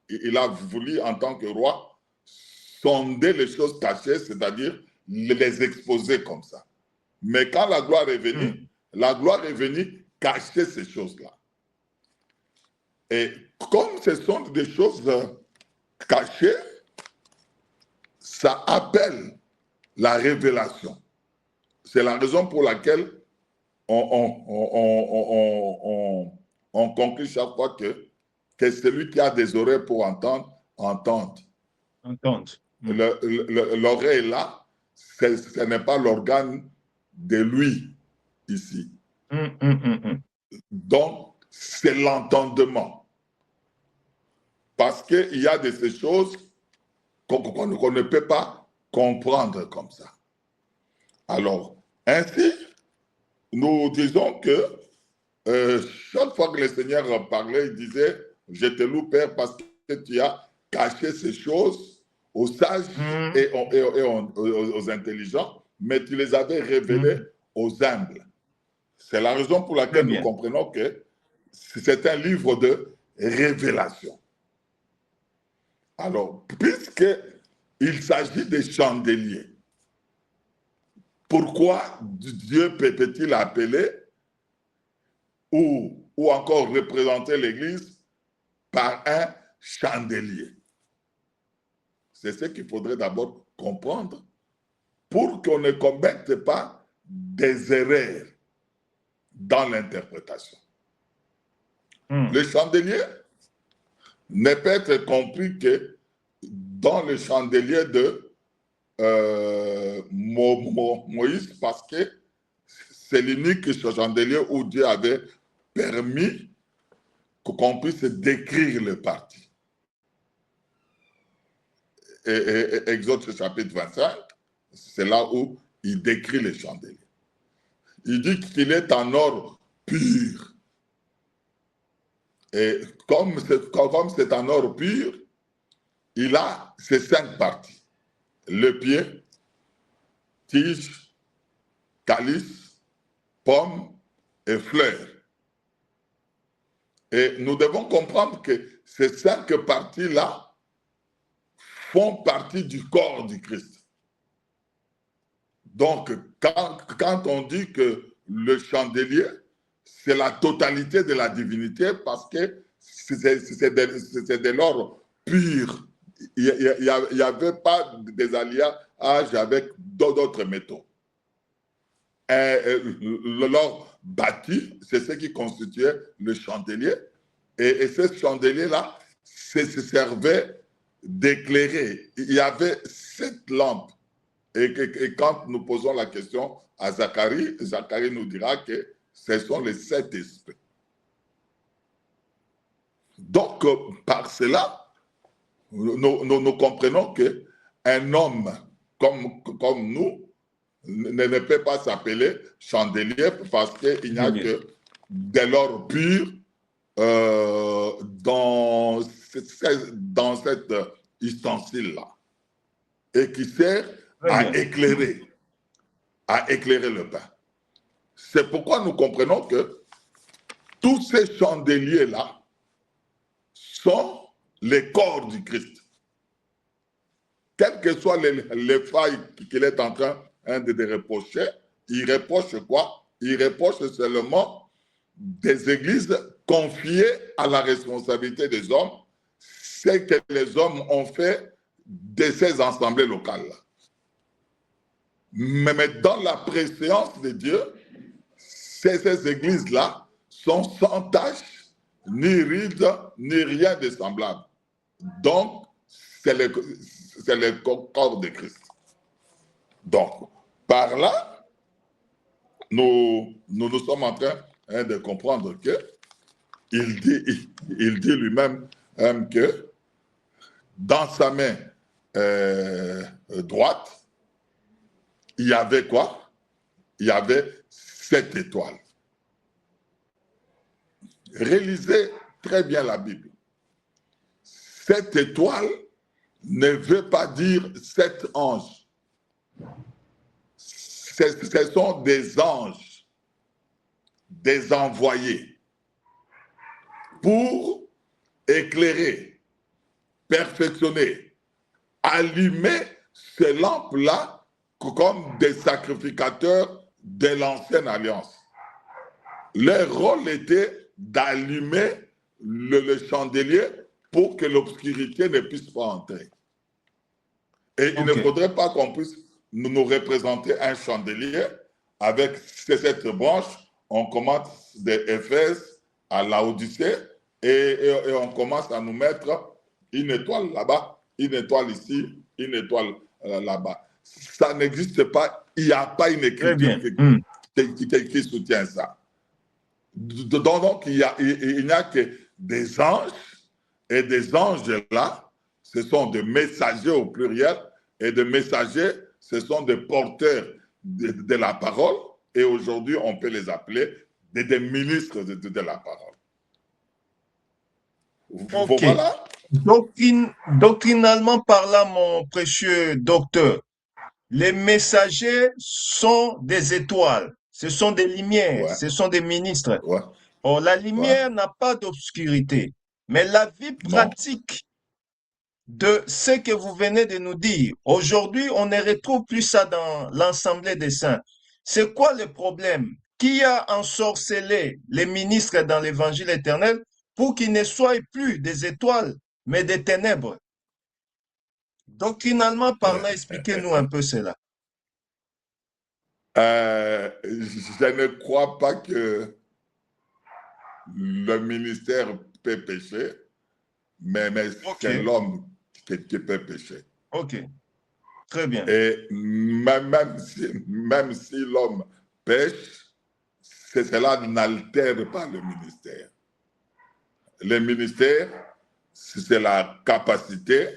il a voulu, en tant que roi, sonder les choses cachées, c'est-à-dire les exposer comme ça. Mais quand la gloire est venue, la gloire est venue cacher ces choses-là. Et comme ce sont des choses cachées, ça appelle la révélation. C'est la raison pour laquelle on conclut chaque fois que celui qui a des oreilles pour entendre, entende. L'oreille là, ce n'est pas l'organe de lui ici. Donc, c'est l'entendement. Parce qu'il y a de ces choses qu'on ne peut pas comprendre comme ça. Alors, ainsi, nous disons que chaque fois que le Seigneur parlait, il disait « Je te loue, Père, parce que tu as caché ces choses aux sages et aux intelligents, mais tu les avais révélées aux humbles. » C'est la raison pour laquelle nous comprenons que c'est un livre de révélation. Alors, puisqu'il s'agit des chandeliers, pourquoi Dieu peut-il appeler ou encore représenter l'Église par un chandelier? C'est ce qu'il faudrait d'abord comprendre pour qu'on ne commette pas des erreurs dans l'interprétation. Le chandelier ne peut être compris que dans le chandelier de Moïse, parce que c'est l'unique chandelier où Dieu avait permis qu'on puisse décrire le parti. Et Exode chapitre 25, c'est là où il décrit le chandelier. Il dit qu'il est en or pur. Et comme c'est en or pur, il a ces 5 parties. Le pied, tige, calice, pomme et fleur. Et nous devons comprendre que ces 5 parties-là font partie du corps du Christ. Donc, quand on dit que le chandelier, c'est la totalité de la divinité parce que c'est de l'or pur. Il n'y avait pas des alliages avec d'autres métaux. L'or bâti, c'est ce qui constituait le chandelier. Et ce chandelier-là, se servait d'éclairer. Il y avait 7 lampes. Et quand nous posons la question à Zacharie, Zacharie nous dira que ce sont les 7 esprits. Donc, par cela, nous comprenons qu'un homme comme nous ne peut pas s'appeler chandelier parce qu'il n'y a que de l'or pur dans cet ustensile-là et qui sert à éclairer le pain. C'est pourquoi nous comprenons que tous ces chandeliers-là sont les corps du Christ. Quelles que soient les failles qu'il est en train de reprocher, il reproche quoi? Il reproche seulement des églises confiées à la responsabilité des hommes, ce que les hommes ont fait de ces assemblées locales-là. Mais dans la préséance de Dieu, ces églises-là sont sans tache, ni rides, ni rien de semblable. Donc, c'est le corps de Christ. Donc, par là, nous sommes en train de comprendre que il dit lui-même que dans sa main droite, il y avait quoi? Il y avait 7 étoiles. Réalisez très bien la Bible. 7 étoiles ne veut pas dire 7 anges. Ce sont des anges, des envoyés pour éclairer, perfectionner, allumer ces lampes-là comme des sacrificateurs de l'ancienne alliance. Leur rôle était d'allumer le chandelier pour que l'obscurité ne puisse pas entrer. Et il ne faudrait pas qu'on puisse nous représenter un chandelier avec ces 7 branches. On commence d'Éphèse à Laodicée et on commence à nous mettre une étoile là-bas, une étoile ici, une étoile là-bas. Ça n'existe pas. Il n'y a pas une écriture qui soutient ça. Donc, il n'y a que des anges, et des anges là, ce sont des messagers au pluriel, et des messagers, ce sont des porteurs de la parole, et aujourd'hui, on peut les appeler des ministres de la parole. Voilà. Doctrinalement parlant, mon précieux docteur, les messagers sont des étoiles, ce sont des lumières, ce sont des ministres. Or, la lumière n'a pas d'obscurité, mais la vie pratique de ce que vous venez de nous dire, aujourd'hui, on ne retrouve plus ça dans l'Assemblée des saints. C'est quoi le problème? Qui a ensorcelé les ministres dans l'évangile éternel pour qu'ils ne soient plus des étoiles, mais des ténèbres? Doctrinalement parlant, expliquez-nous un peu cela. Je ne crois pas que le ministère peut pécher, mais c'est l'homme qui peut pécher. Ok, très bien. Et même si l'homme pêche, cela n'altère pas le ministère. Le ministère, c'est la capacité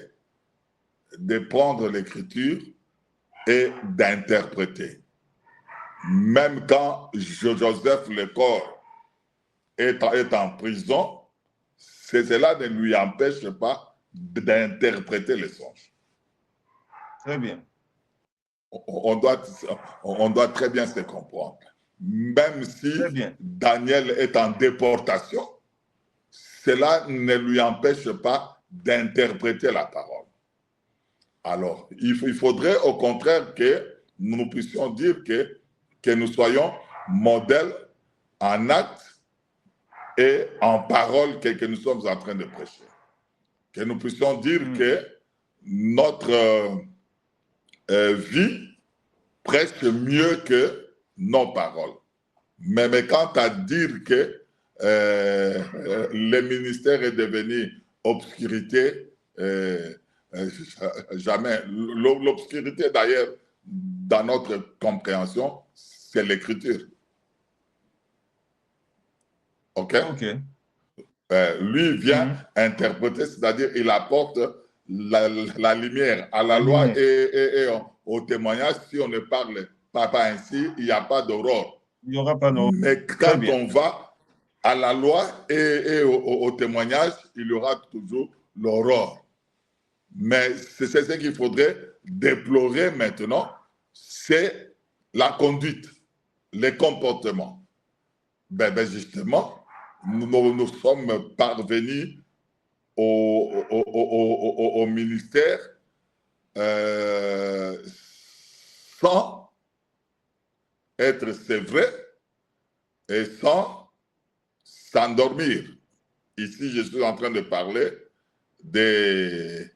de prendre l'écriture et d'interpréter. Même quand Joseph le corps est en prison, cela ne lui empêche pas d'interpréter les songes. Très bien. On doit très bien se comprendre. Même si Daniel est en déportation, cela ne lui empêche pas d'interpréter la parole. Alors, il faudrait au contraire que nous puissions dire que nous soyons modèles en acte et en parole que nous sommes en train de prêcher. Que nous puissions dire que notre vie prêche mieux que nos paroles. Mais quant à dire que le ministère est devenu obscurité, jamais. L'obscurité, d'ailleurs, dans notre compréhension, c'est l'écriture. OK? Lui vient interpréter, c'est-à-dire il apporte la lumière à la loi et au témoignage. Si on ne parle pas ainsi, il n'y a pas d'aurore. Il n'y aura pas d'aurore. Mais quand on va à la loi et au témoignage, il y aura toujours l'aurore. Mais c'est ce qu'il faudrait déplorer maintenant, c'est la conduite, les comportements. Justement, nous sommes parvenus au ministère sans être sévré et sans s'endormir. Ici, je suis en train de parler de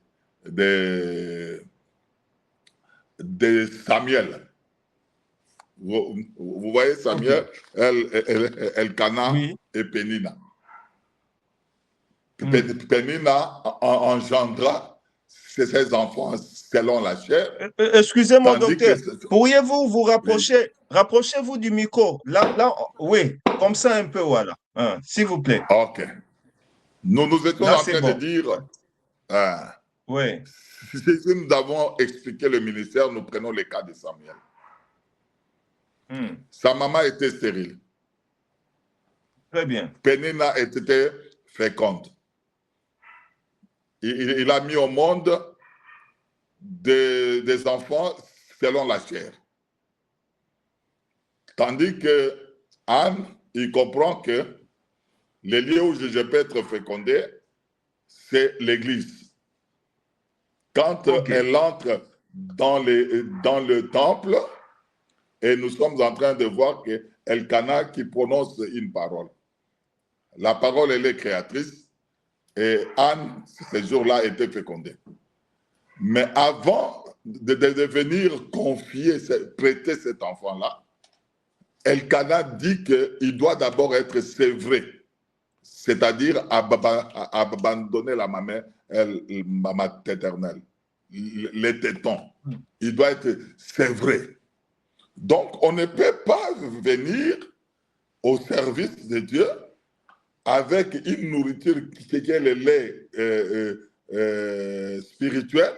Samuel. Vous voyez Samuel, Elkana et Pénina. Pénina engendra ses enfants selon la chair. Excusez-moi, docteur. Pourriez-vous vous rapprocher rapprochez-vous du micro. Là, oui, comme ça un peu, voilà. Hein, s'il vous plaît. Ok. Nous étions Là, en c'est train de bon. dire, Oui, si nous avons expliqué le ministère, nous prenons le cas de Samuel. Sa maman était stérile. très bien. Pénina était féconde. Il a mis au monde des enfants selon la chair. Tandis que Anne, il comprend que le lieu où je peux être fécondé, c'est l'Église. Quand elle entre dans le temple, et nous sommes en train de voir que Elkana qui prononce une parole. La parole, elle est créatrice, et Anne, ce jour-là, était fécondée. Mais avant de venir confier, prêter cet enfant-là, Elkana dit qu'il doit d'abord être sévré, c'est-à-dire abandonner la maman éternelle, les tétons. Il doit être sévré. Donc, on ne peut pas venir au service de Dieu avec une nourriture qui est le lait spirituel,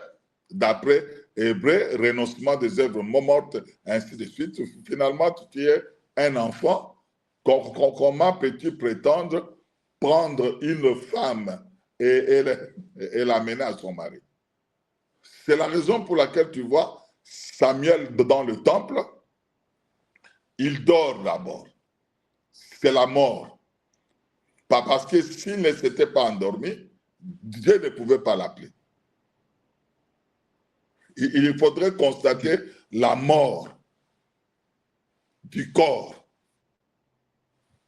d'après Hébreu, renoncement des œuvres mortes, ainsi de suite. Finalement, tu es un enfant. Comment peux-tu prétendre prendre une femme et l'amener à son mari? C'est la raison pour laquelle tu vois Samuel dans le temple, il dort d'abord. C'est la mort. Pas parce que s'il ne s'était pas endormi, Dieu ne pouvait pas l'appeler. Il faudrait constater la mort du corps.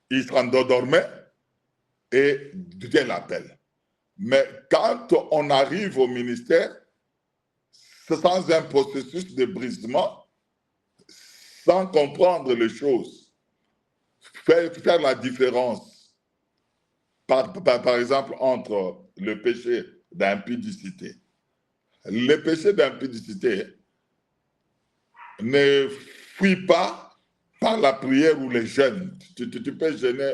Il s'endormait et Dieu l'appelle. Mais quand on arrive au ministère, sans un processus de brisement, sans comprendre les choses, faire la différence, par exemple, entre le péché d'impudicité. Le péché d'impudicité ne fuit pas par la prière ou les jeûnes. Tu peux jeûner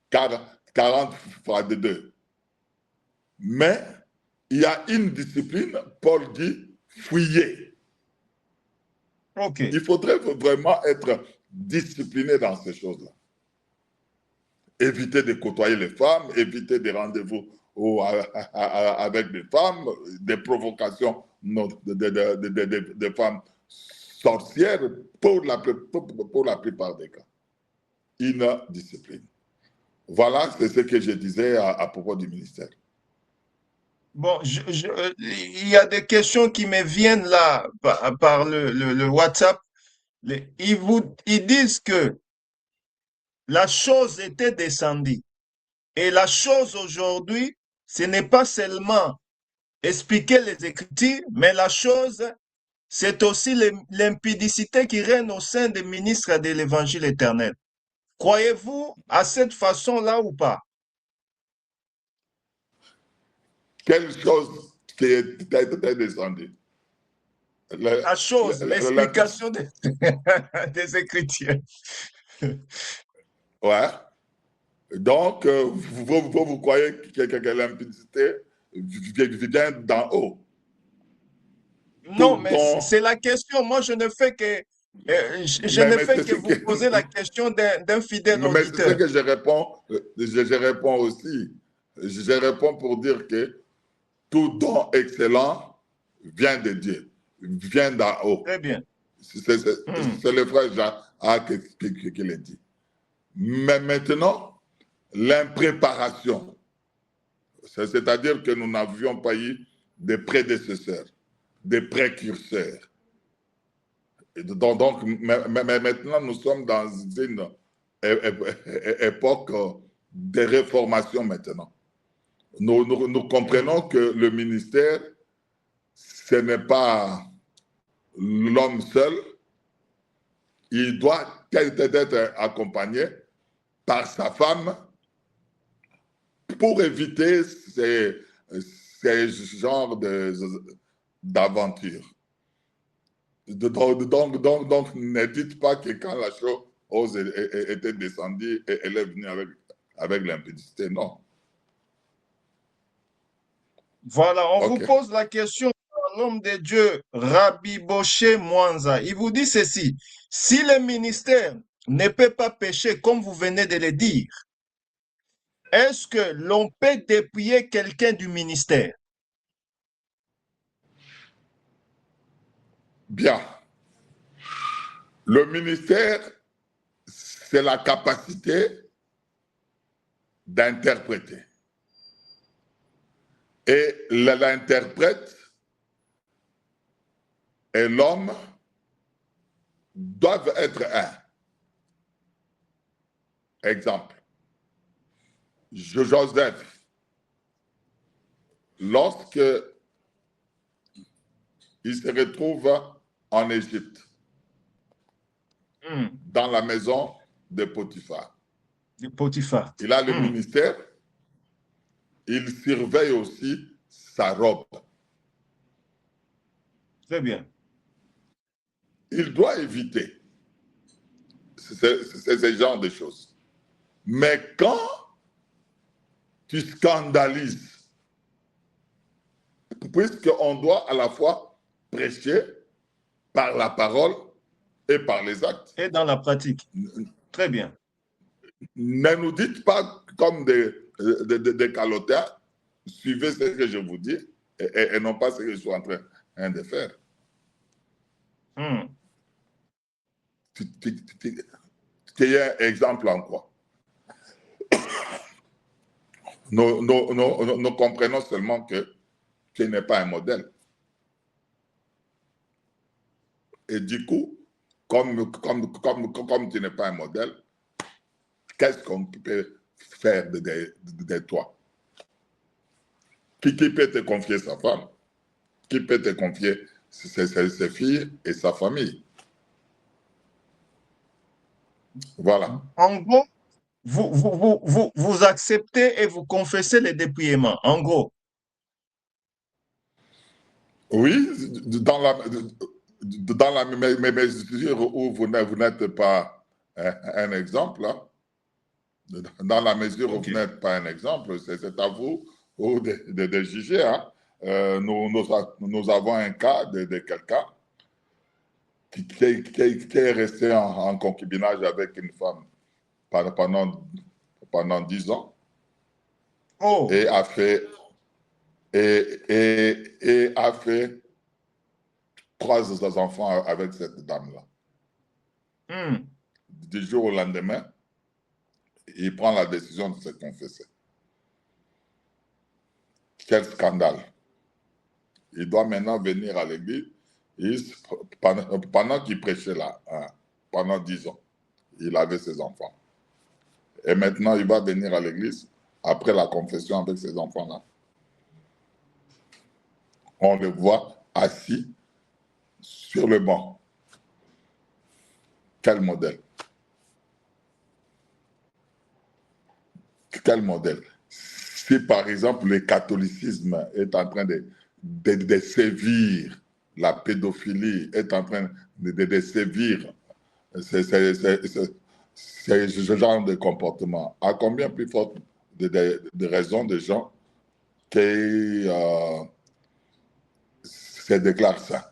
40 fois de 2. Mais il y a une discipline, Paul dit, fuyez. Okay. Il faudrait vraiment être discipliné dans ces choses-là. Éviter de côtoyer les femmes, éviter des rendez-vous avec des femmes, des provocations de femmes sorcières pour la plupart des cas. Une discipline. Voilà, c'est ce que je disais à propos du ministère. Bon, il y a des questions qui me viennent là par le WhatsApp. Ils disent que la chose était descendue. Et la chose aujourd'hui, ce n'est pas seulement expliquer les Écritures, mais la chose, c'est aussi l'impudicité qui règne au sein des ministres de l'Évangile éternel. Croyez-vous à cette façon-là ou pas? Quelle chose qui est descendue? La chose, l'explication des Écritures. Ouais. Donc, vous croyez que l'impudicité vient d'en haut? Non, mais c'est la question. Moi, je ne fais que, vous poser la question d'un fidèle mais auditeur. c'est ce que je réponds aussi. Je réponds pour dire que tout don excellent vient de Dieu, vient d'en haut. Très bien. C'est le frère Jacques qui l'a dit. Mais maintenant, l'impréparation, c'est-à-dire que nous n'avions pas eu de prédécesseurs, des précurseurs. Et donc, mais maintenant, nous sommes dans une époque de réformation maintenant. Nous comprenons que le ministère, ce n'est pas l'homme seul. Il doit être accompagné par sa femme pour éviter ces genres d'aventures. Donc, ne dites pas que quand la chose était descendue, elle est venue avec l'impudicité. Non. Voilà, on vous OK. pose la question à l'homme de Dieu, Rabbi Boshe Mwanza. Il vous dit ceci, si le ministère ne peut pas pécher comme vous venez de le dire, est-ce que l'on peut dépouiller quelqu'un du ministère? Bien. Le ministère, c'est la capacité d'interpréter. Et l'interprète et l'homme doivent être un. Exemple. Joseph, lorsque il se retrouve en Égypte, dans la maison de Potiphar, De Potiphar. il a le ministère, il surveille aussi sa robe. Très bien. Il doit éviter ce genre de choses. Mais quand tu scandalises, puisqu'on doit à la fois prêcher par la parole et par les actes. Et dans la pratique. Très bien. Ne nous dites pas comme des calotins, suivez ce que je vous dis et non pas ce que je suis en train de faire. Tu es un exemple en quoi? Nous comprenons seulement que tu n'es pas un modèle. Et du coup, comme tu n'es pas un modèle, qu'est-ce qu'on peut faire de toi? Qui peut te confier sa femme? Qui peut te confier ses filles et sa famille? Voilà. En gros, vous acceptez et vous confessez les dépouillements. En gros. Oui, dans la mesure où vous n'êtes pas un exemple, hein, dans la mesure où vous n'êtes pas un exemple, c'est à vous de juger. Hein. Nous avons un cas de quelqu'un qui est resté en concubinage avec une femme pendant 10 ans et a fait 3 enfants avec cette dame-là. Du jour au lendemain, il prend la décision de se confesser. Quel scandale. Il doit maintenant venir à l'église. Pendant qu'il prêchait là, hein, pendant 10 ans, il avait ses enfants. Et maintenant, il va venir à l'église après la confession avec ses enfants-là. On le voit assis sur le banc. Quel modèle? Quel modèle? Si par exemple le catholicisme est en train de sévir, la pédophilie est en train de sévir ce genre de comportement, à combien plus forte de raisons de gens qui se déclarent ça?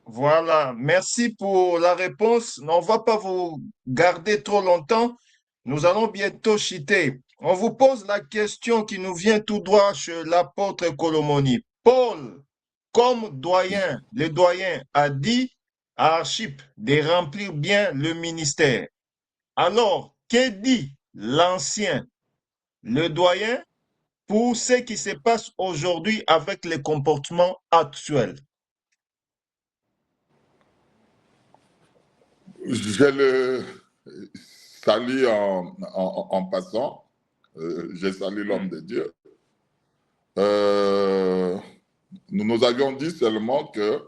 Voilà, merci pour la réponse. On ne va pas vous garder trop longtemps. Nous allons bientôt chuter. On vous pose la question qui nous vient tout droit chez l'apôtre Colomoni. Paul, comme doyen, le doyen a dit à Archippe de remplir bien le ministère. Alors, que dit l'ancien, le doyen, pour ce qui se passe aujourd'hui avec les comportements actuels? Je le salue en passant. Je salue l'homme de Dieu. Nous avions dit seulement que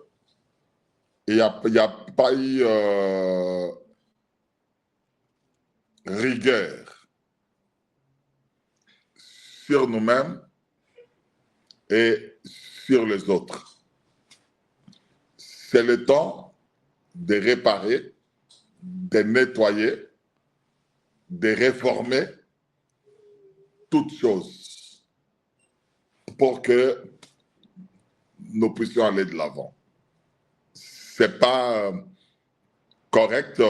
il n'y a pas eu rigueur sur nous-mêmes et sur les autres. C'est le temps de réparer, de nettoyer, de réformer toutes choses pour que nous puissions aller de l'avant. C'est pas correct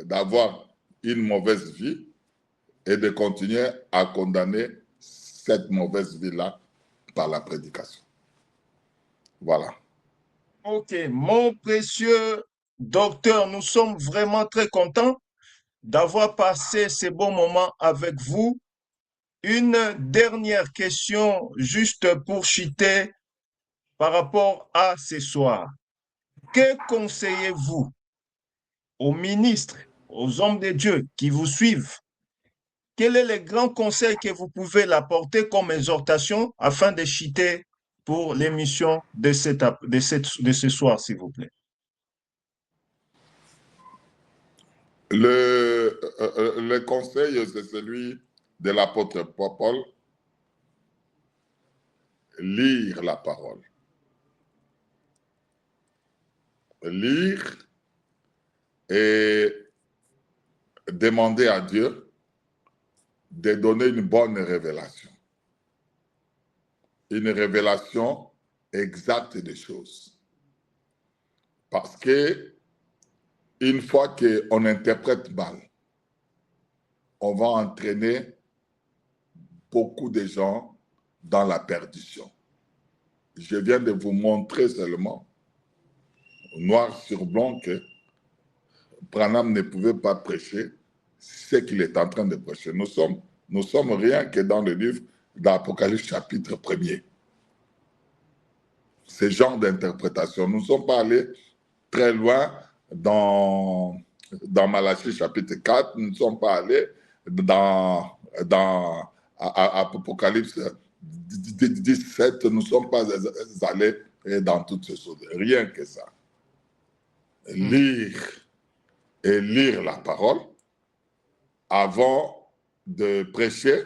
d'avoir une mauvaise vie et de continuer à condamner cette mauvaise vie-là par la prédication. Voilà. Ok, mon précieux docteur, nous sommes vraiment très contents d'avoir passé ces bons moments avec vous. Une dernière question, juste pour chuter par rapport à ce soir. Que conseillez-vous aux ministres, aux hommes de Dieu qui vous suivent? Quel est le grand conseil que vous pouvez l'apporter comme exhortation afin de chuter pour l'émission de ce soir, s'il vous plaît? Le conseil, c'est celui de l'apôtre Paul, lire la parole. Lire et demander à Dieu de donner une bonne révélation. Une révélation exacte des choses. Parce que une fois qu'on interprète mal, on va entraîner beaucoup de gens dans la perdition. Je viens de vous montrer seulement, noir sur blanc, que Branham ne pouvait pas prêcher ce qu'il est en train de prêcher. Nous sommes rien que dans le livre d'Apocalypse chapitre 1er. Ce genre d'interprétation. Nous ne sommes pas allés très loin dans Malachie chapitre 4, nous ne sommes pas allés dans Apocalypse 17, nous ne sommes pas allés dans toutes ces choses. Rien que ça. Lire et lire la parole avant de prêcher,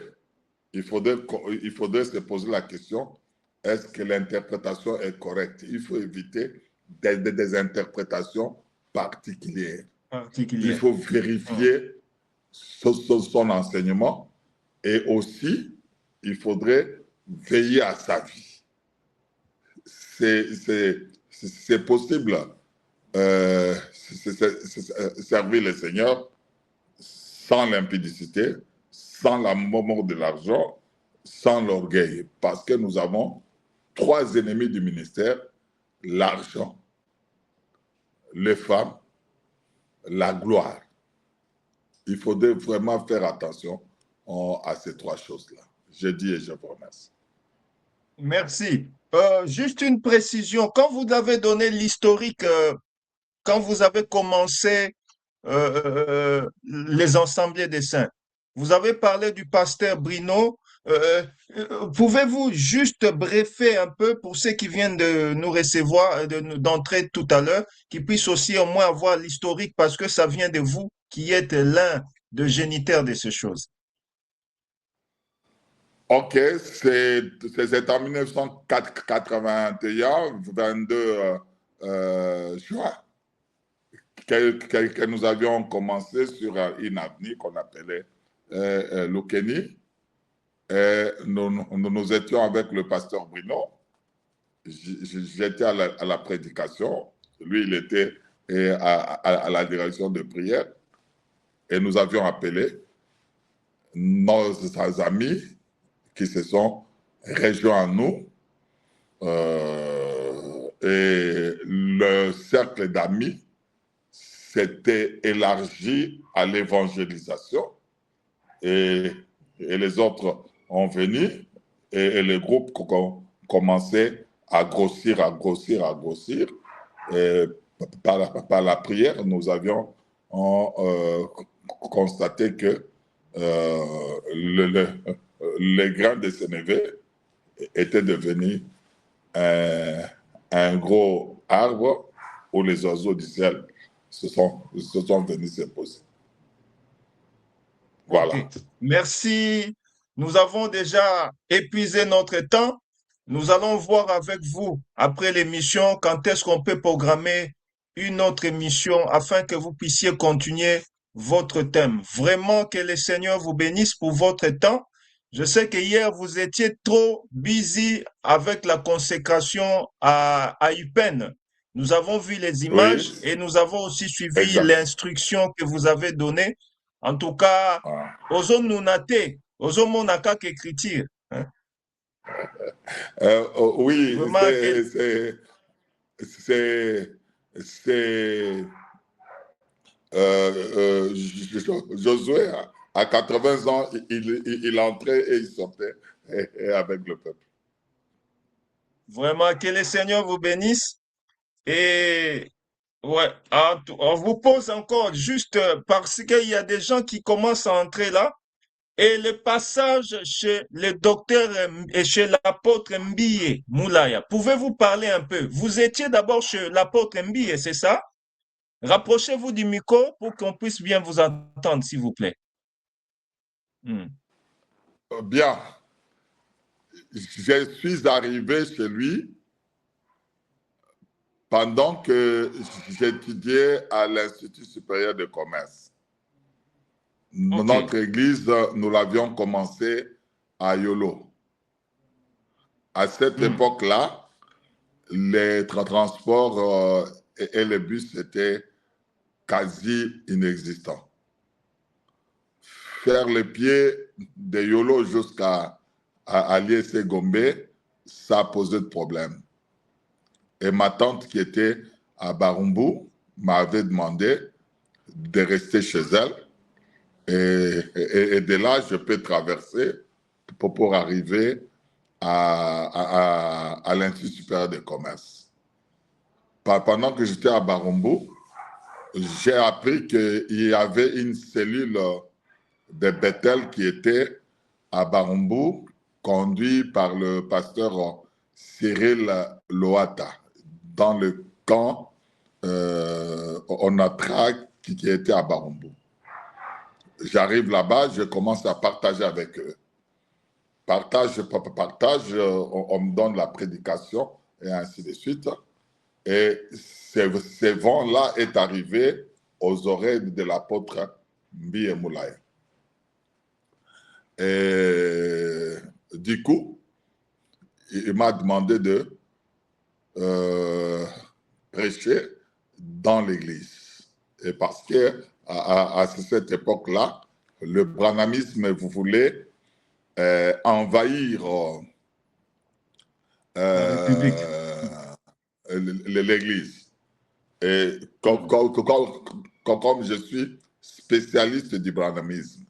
il faudrait se poser la question, est-ce que l'interprétation est correcte? Il faut éviter des interprétations particulières. Il faut vérifier son enseignement et aussi, il faudrait veiller à sa vie. C'est possible servir le Seigneur sans l'impudicité, sans l'amour de l'argent, sans l'orgueil, parce que nous avons 3 ennemis du ministère: l'argent, les femmes, la gloire. Il faudrait vraiment faire attention à ces 3 choses-là. Je dis et je vous remercie. Merci. Juste une précision. Quand vous avez donné l'historique, quand vous avez commencé les assemblées des saints, vous avez parlé du pasteur Bruno. Pouvez-vous juste briefer un peu pour ceux qui viennent de nous recevoir, d'entrer tout à l'heure, qui puissent aussi au moins avoir l'historique parce que ça vient de vous qui êtes l'un des géniteurs de ces choses. Ok, c'est en 1981, 22 juin, que nous avions commencé sur une avenue qu'on appelait Lukeni. Nous étions avec le pasteur Bruno. J'étais à la prédication. Lui, il était à la direction de prière. Et nous avions appelé nos amis qui se sont rejoints à nous. Et le cercle d'amis s'était élargi à l'évangélisation. Et les autres ont venu et le groupe commençait à grossir. Et par la prière, nous avions constaté que le grand de Sénévé était devenu un gros arbre où les oiseaux du ciel se sont venus se poser. Voilà. Okay. Merci, nous avons déjà épuisé notre temps. Nous allons voir avec vous, après l'émission, quand est-ce qu'on peut programmer une autre émission afin que vous puissiez continuer votre thème. Vraiment que le Seigneur vous bénisse pour votre temps. Je sais que hier, vous étiez trop busy avec la consécration à Upen. Nous avons vu les images Oui, et nous avons aussi suivi exact. l'instruction que vous avez donnée. En tout cas, Ah. ozo nous nater, ozo monaka qu'écriture. Hein. Oui, Vraiment que, c'est, c'est, Josué, à 80 ans, il entrait et il sortait avec le peuple. vraiment que le Seigneur vous bénisse. Et ouais, on vous pose encore juste parce qu'il y a des gens qui commencent à entrer là. Et le passage chez le docteur et chez l'apôtre Mbiye Moulaya, pouvez-vous parler un peu? Vous étiez d'abord chez l'apôtre Mbiye, c'est ça? Rapprochez-vous du micro pour qu'on puisse bien vous entendre, s'il vous plaît. Bien, je suis arrivé chez lui pendant que j'étudiais à l'Institut supérieur de commerce. Ok. Notre église, nous l'avions commencé à Yolo. À cette époque-là, les transports et les bus étaient quasi inexistants. Faire le pied de Yolo jusqu'à Aliese Gombe, ça posait de problème. Et ma tante qui était à Barumbu m'avait demandé de rester chez elle. Et de là, je peux traverser pour arriver à l'Institut supérieur de commerce. Pendant que j'étais à Barumbu, j'ai appris qu'il y avait une cellule de Bethel qui était à Barumbu, conduite par le pasteur Cyril Loata, dans le camp Onatra qui était à Barumbu. J'arrive là-bas, je commence à partager avec eux. Partage, on me donne la prédication et ainsi de suite. Et ce vent-là est arrivé aux oreilles de l'apôtre Mbiye Moulaya. Et du coup, il m'a demandé de prêcher dans l'église. Et parce que à cette époque-là, le branhamisme voulait envahir l'église. Et comme je suis spécialiste du branhamisme,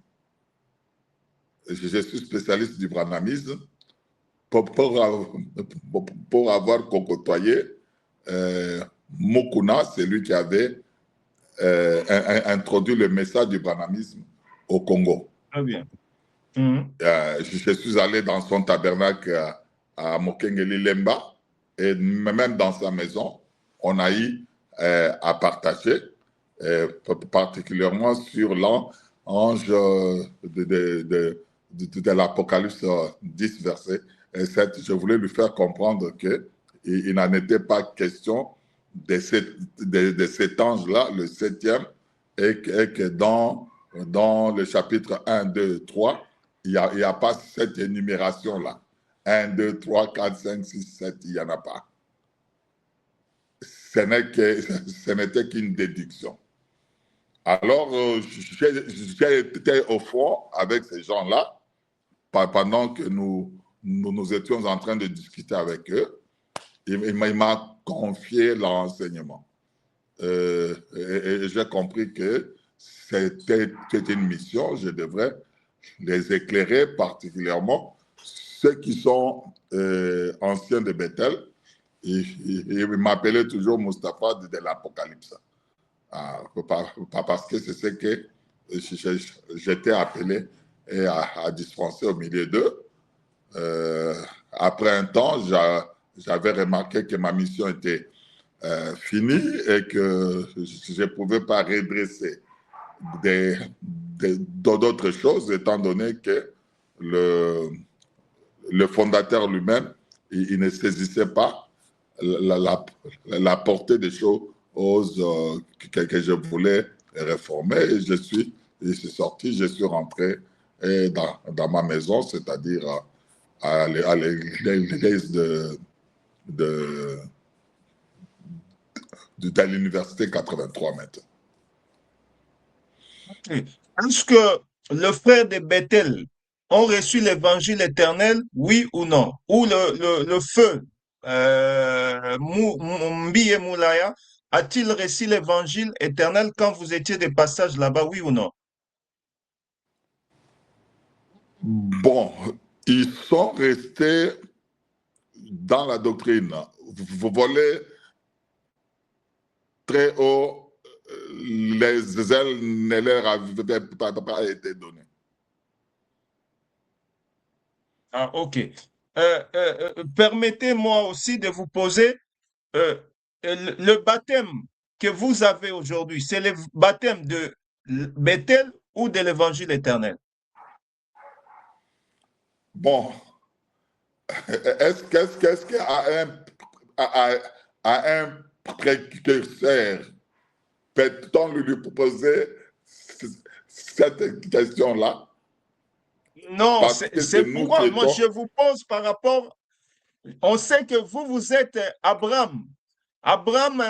pour avoir côtoyé Mukuna, c'est lui qui avait introduit le message du branhamisme au Congo. Très bien. Je suis allé dans son tabernacle à Mokengeli Lemba et même dans sa maison, on a eu à partager, particulièrement sur l'ange de l'Apocalypse 10, verset 7. Je voulais lui faire comprendre qu'il n'en était pas question de cet ange-là, le 7e, et que dans le chapitre 1, 2, 3, il n'y a pas cette énumération-là. 1, 2, 3, 4, 5, 6, 7, il n'y en a pas. Ce n'était qu'une déduction. Alors, j'étais au fond avec ces gens-là pendant que nous étions en train de discuter avec eux. Il m'a confié l'enseignement. Et j'ai compris que c'était une mission, je devrais les éclairer, particulièrement ceux qui sont anciens de Bethel. Il m'appelait toujours Mustapha de l'Apocalypse. Parce que c'est ce que j'étais appelé à dispenser au milieu d'eux. Après un temps, j'avais remarqué que ma mission était finie et que je ne pouvais pas redresser d'autres choses, étant donné que le, le fondateur lui-même, il ne saisissait pas la portée des choses que je voulais réformer. Et je suis sorti, je suis rentré dans ma maison, c'est-à-dire à l'église de l'université 83 mètres. Est-ce que le frère de Bethel ont reçu l'évangile éternel, oui ou non? Ou le feu, Mbi et Moulaya, a-t-il reçu l'évangile éternel quand vous étiez de passage là-bas, oui ou non? Bon, ils sont restés dans la doctrine. Vous volez très haut, les ailes ne leur avaient pas été données. Ah, ok. Permettez-moi aussi de vous poser le baptême que vous avez aujourd'hui, c'est le baptême de Bethel ou de l'évangile éternel? Bon, est-ce qu'à un précurseur, peut-on lui poser cette question-là? Non, Parce que c'est nous pourquoi qui moi étions... je vous pose par rapport, on sait que vous êtes Abraham. Abraham,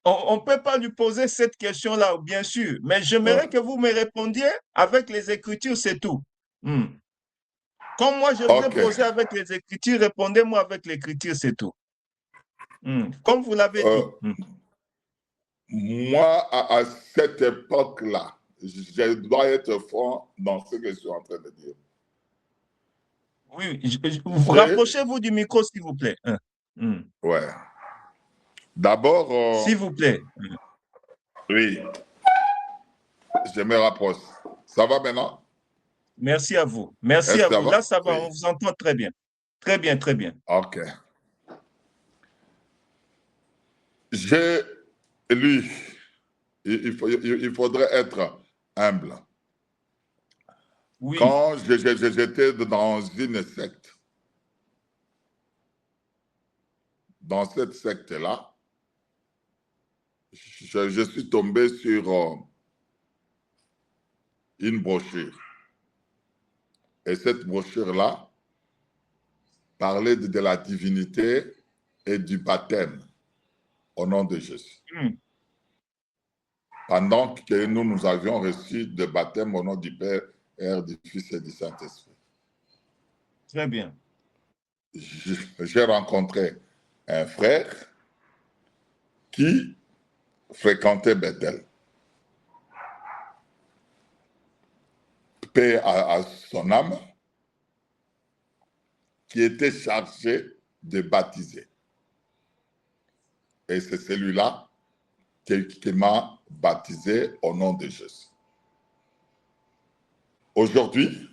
on ne peut pas lui poser cette question-là, bien sûr, mais j'aimerais que vous me répondiez avec les Écritures, c'est tout. Hmm. Comme moi je vous ai Ok. posé avec les Écritures, répondez-moi avec l'Écriture, c'est tout. Hmm. Comme vous l'avez dit. Moi, à cette époque-là, je dois être franc dans ce que je suis en train de dire. Oui, rapprochez-vous du micro, s'il vous plaît. Hmm. Ouais. D'abord, S'il vous plaît. oui, je me rapproche. Ça va maintenant? Merci à vous. Merci Est-ce à que ça vous. va? Là, ça va, Oui. on vous entend très bien. Très bien, très bien. Ok. J'ai lu, il faudrait être humble. Oui, Quand j'étais dans cette secte-là, je suis tombé sur une brochure. Et cette brochure-là parlait de la divinité et du baptême au nom de Jésus. Pendant que nous avions reçu le baptême au nom du Père, du Fils et du Saint-Esprit. très bien. J'ai rencontré un frère qui fréquentait Bethel. Paix à son âme, qui était chargé de baptiser. Et c'est celui-là qui m'a baptisé au nom de Jésus. Aujourd'hui,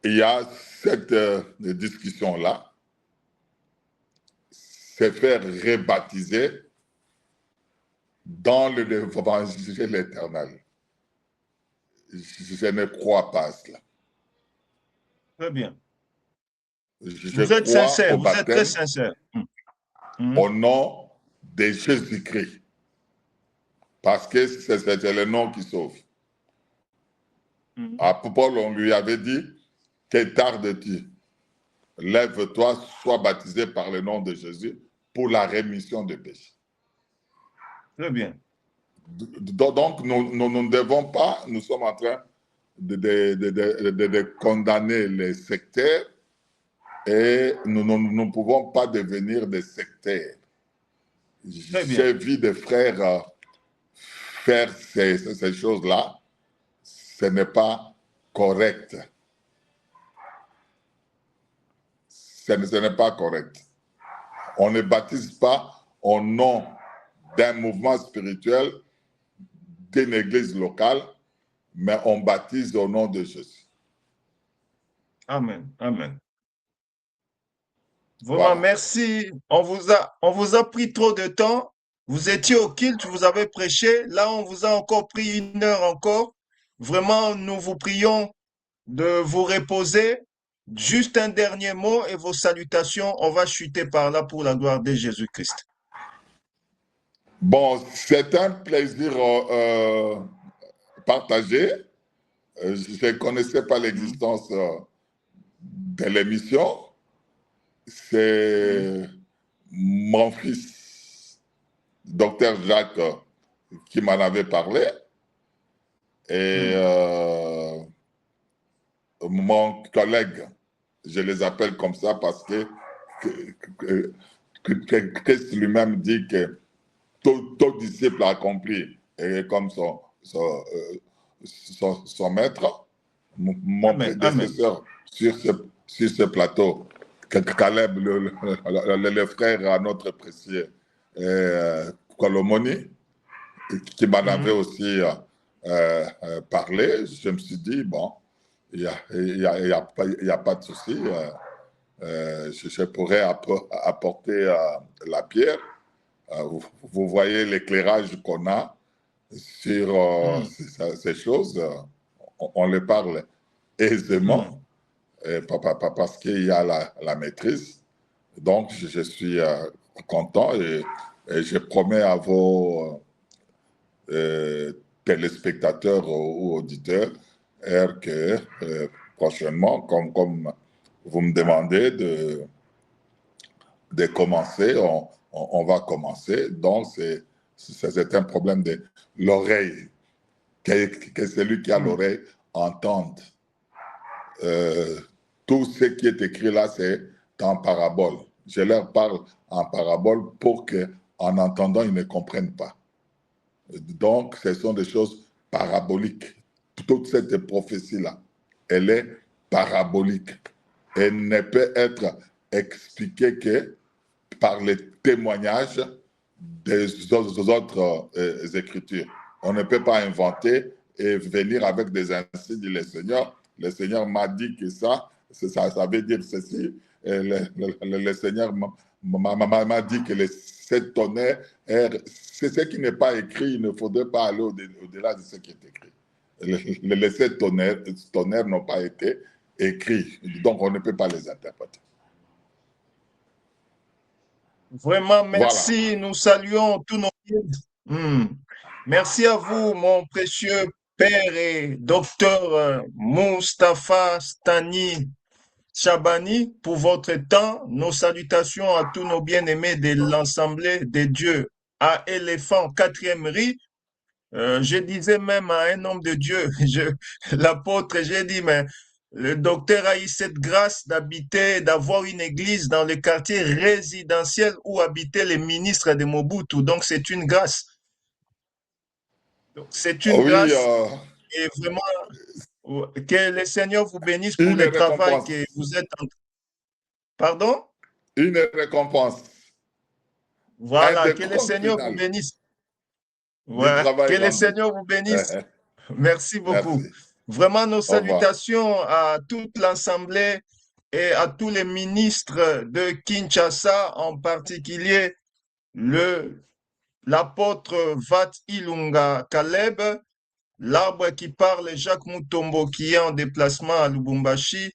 il y a cette discussion-là, se faire rebaptiser dans l'évangile éternel. Je ne crois pas à cela. Très bien. Je Vous êtes crois sincère, au vous êtes très baptême sincère. au nom de Jésus-Christ. Parce que c'est le nom qui sauve. À Paul, on lui avait dit, que tardes-tu? Lève-toi, sois baptisé par le nom de Jésus pour la rémission des péchés. Très bien. Donc, nous ne devons pas, nous sommes en train de condamner les sectaires et nous ne pouvons pas devenir des sectaires. J'ai vu des frères faire ces choses-là, ce n'est pas correct. Ce n'est pas correct. On ne baptise pas au nom d'un mouvement spirituel, d'une église locale, mais on baptise au nom de Jésus. Amen. Amen. Vraiment, Voilà. merci. On vous a pris trop de temps. Vous étiez au culte, vous avez prêché. Là, on vous a encore pris 1 heure encore. Vraiment, nous vous prions de vous reposer. Juste un dernier mot et vos salutations. On va chuter par là pour la gloire de Jésus-Christ. Bon, c'est un plaisir partagé. Je ne connaissais pas l'existence de l'émission. C'est mon fils, docteur Jacques, qui m'en avait parlé. Et mon collègue, je les appelle comme ça parce que Christ lui-même dit que tout disciple accompli est comme son maître. Mon prédécesseur sur ce plateau, Caleb, le frère à notre précieux Colomoni, qui m'en avait aussi parlé. Je me suis dit, bon, il n'y a pas de souci. Je pourrais apporter la pierre. Vous voyez l'éclairage qu'on a sur ces choses. On les parle aisément parce qu'il y a la maîtrise. Donc, je suis content et je promets à vos téléspectateurs ou auditeurs que prochainement, comme vous me demandez de commencer, on va commencer. Donc, c'est un problème de l'oreille, que celui qui a l'oreille entende. Tout ce qui est écrit là, c'est en parabole. Je leur parle en parabole pour qu'en entendant, ils ne comprennent pas. Donc, ce sont des choses paraboliques. Toute cette prophétie-là, elle est parabolique. Elle ne peut être expliquée que par les témoignages des autres écritures. On ne peut pas inventer et venir avec des ainsi dit le Seigneur. Le Seigneur m'a dit que ça veut dire ceci. Le Seigneur m'a dit que les 7 tonnerres, c'est ce qui n'est pas écrit. Il ne faudrait pas aller au-delà de ce qui est écrit. Les 7 tonnerres n'ont pas été écrits. Donc, on ne peut pas les interpréter. Vraiment, merci. Voilà. Nous saluons tous nos guides. Merci à vous, mon précieux père et docteur Mustapha Stani Chabani, pour votre temps. Nos salutations à tous nos bien-aimés de l'Assemblée des dieux à Éléphant, 4e rue. Je disais même à un homme de Dieu, l'apôtre, j'ai dit, mais le docteur a eu cette grâce d'habiter, d'avoir une église dans le quartier résidentiel où habitaient les ministres de Mobutu. Donc, c'est une grâce. C'est une grâce. Et vraiment, que le Seigneur vous bénisse pour le travail que vous êtes en train. Pardon? Une récompense. Voilà, que le Seigneur vous bénisse. Ouais, que le Seigneur vous bénisse. Merci beaucoup. Merci. Vraiment, nos salutations à toute l'Assemblée et à tous les ministres de Kinshasa, en particulier l'apôtre Vat Ilunga Caleb, l'arbre qui parle Jacques Mutombo qui est en déplacement à Lubumbashi,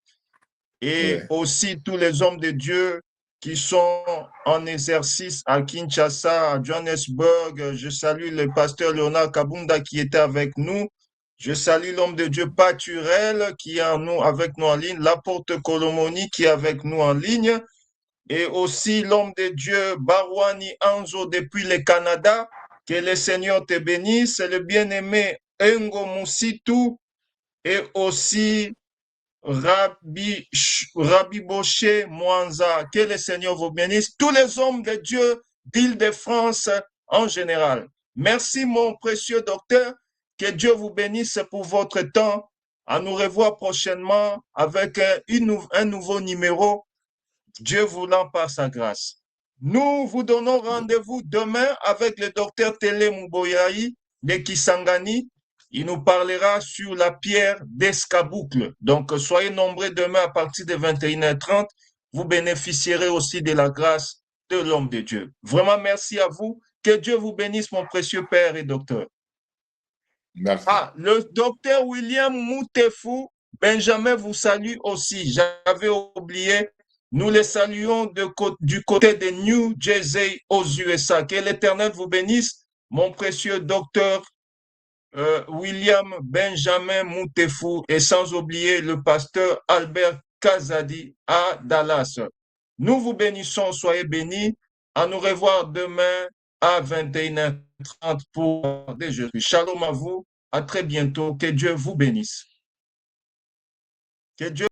et aussi tous les hommes de Dieu qui sont en exercice à Kinshasa, à Johannesburg. Je salue le pasteur Léonard Kabunda qui était avec nous. Je salue l'homme de Dieu Paturel qui est avec nous en ligne, l'apôtre Kolomoni qui est avec nous en ligne, et aussi l'homme de Dieu Barwani Anzo depuis le Canada. Que le Seigneur te bénisse, le bien-aimé Engo Musitu, et aussi Rabbi Bosché Mwanza. Que le Seigneur vous bénisse. Tous les hommes de Dieu d'Île-de-France en général. Merci mon précieux docteur. Que Dieu vous bénisse pour votre temps. À nous revoir prochainement avec un nouveau numéro. Dieu voulant par sa grâce. Nous vous donnons rendez-vous demain avec le docteur Télé Mouboyaï de Kisangani. Il nous parlera sur la pierre d'Escaboucle. Donc, soyez nombreux demain à partir de 21h30. Vous bénéficierez aussi de la grâce de l'homme de Dieu. Vraiment, merci à vous. Que Dieu vous bénisse, mon précieux père et docteur. Merci. Le docteur William Moutefou Benjamin vous salue aussi. J'avais oublié. Nous les saluons du côté de New Jersey aux USA. Que l'Éternel vous bénisse, mon précieux docteur William Benjamin Moutefou, et sans oublier le pasteur Albert Kazadi à Dallas. Nous vous bénissons, soyez bénis. À nous revoir demain à 21h30 pour des jeux. Shalom à vous, à très bientôt. Que Dieu vous bénisse. Que Dieu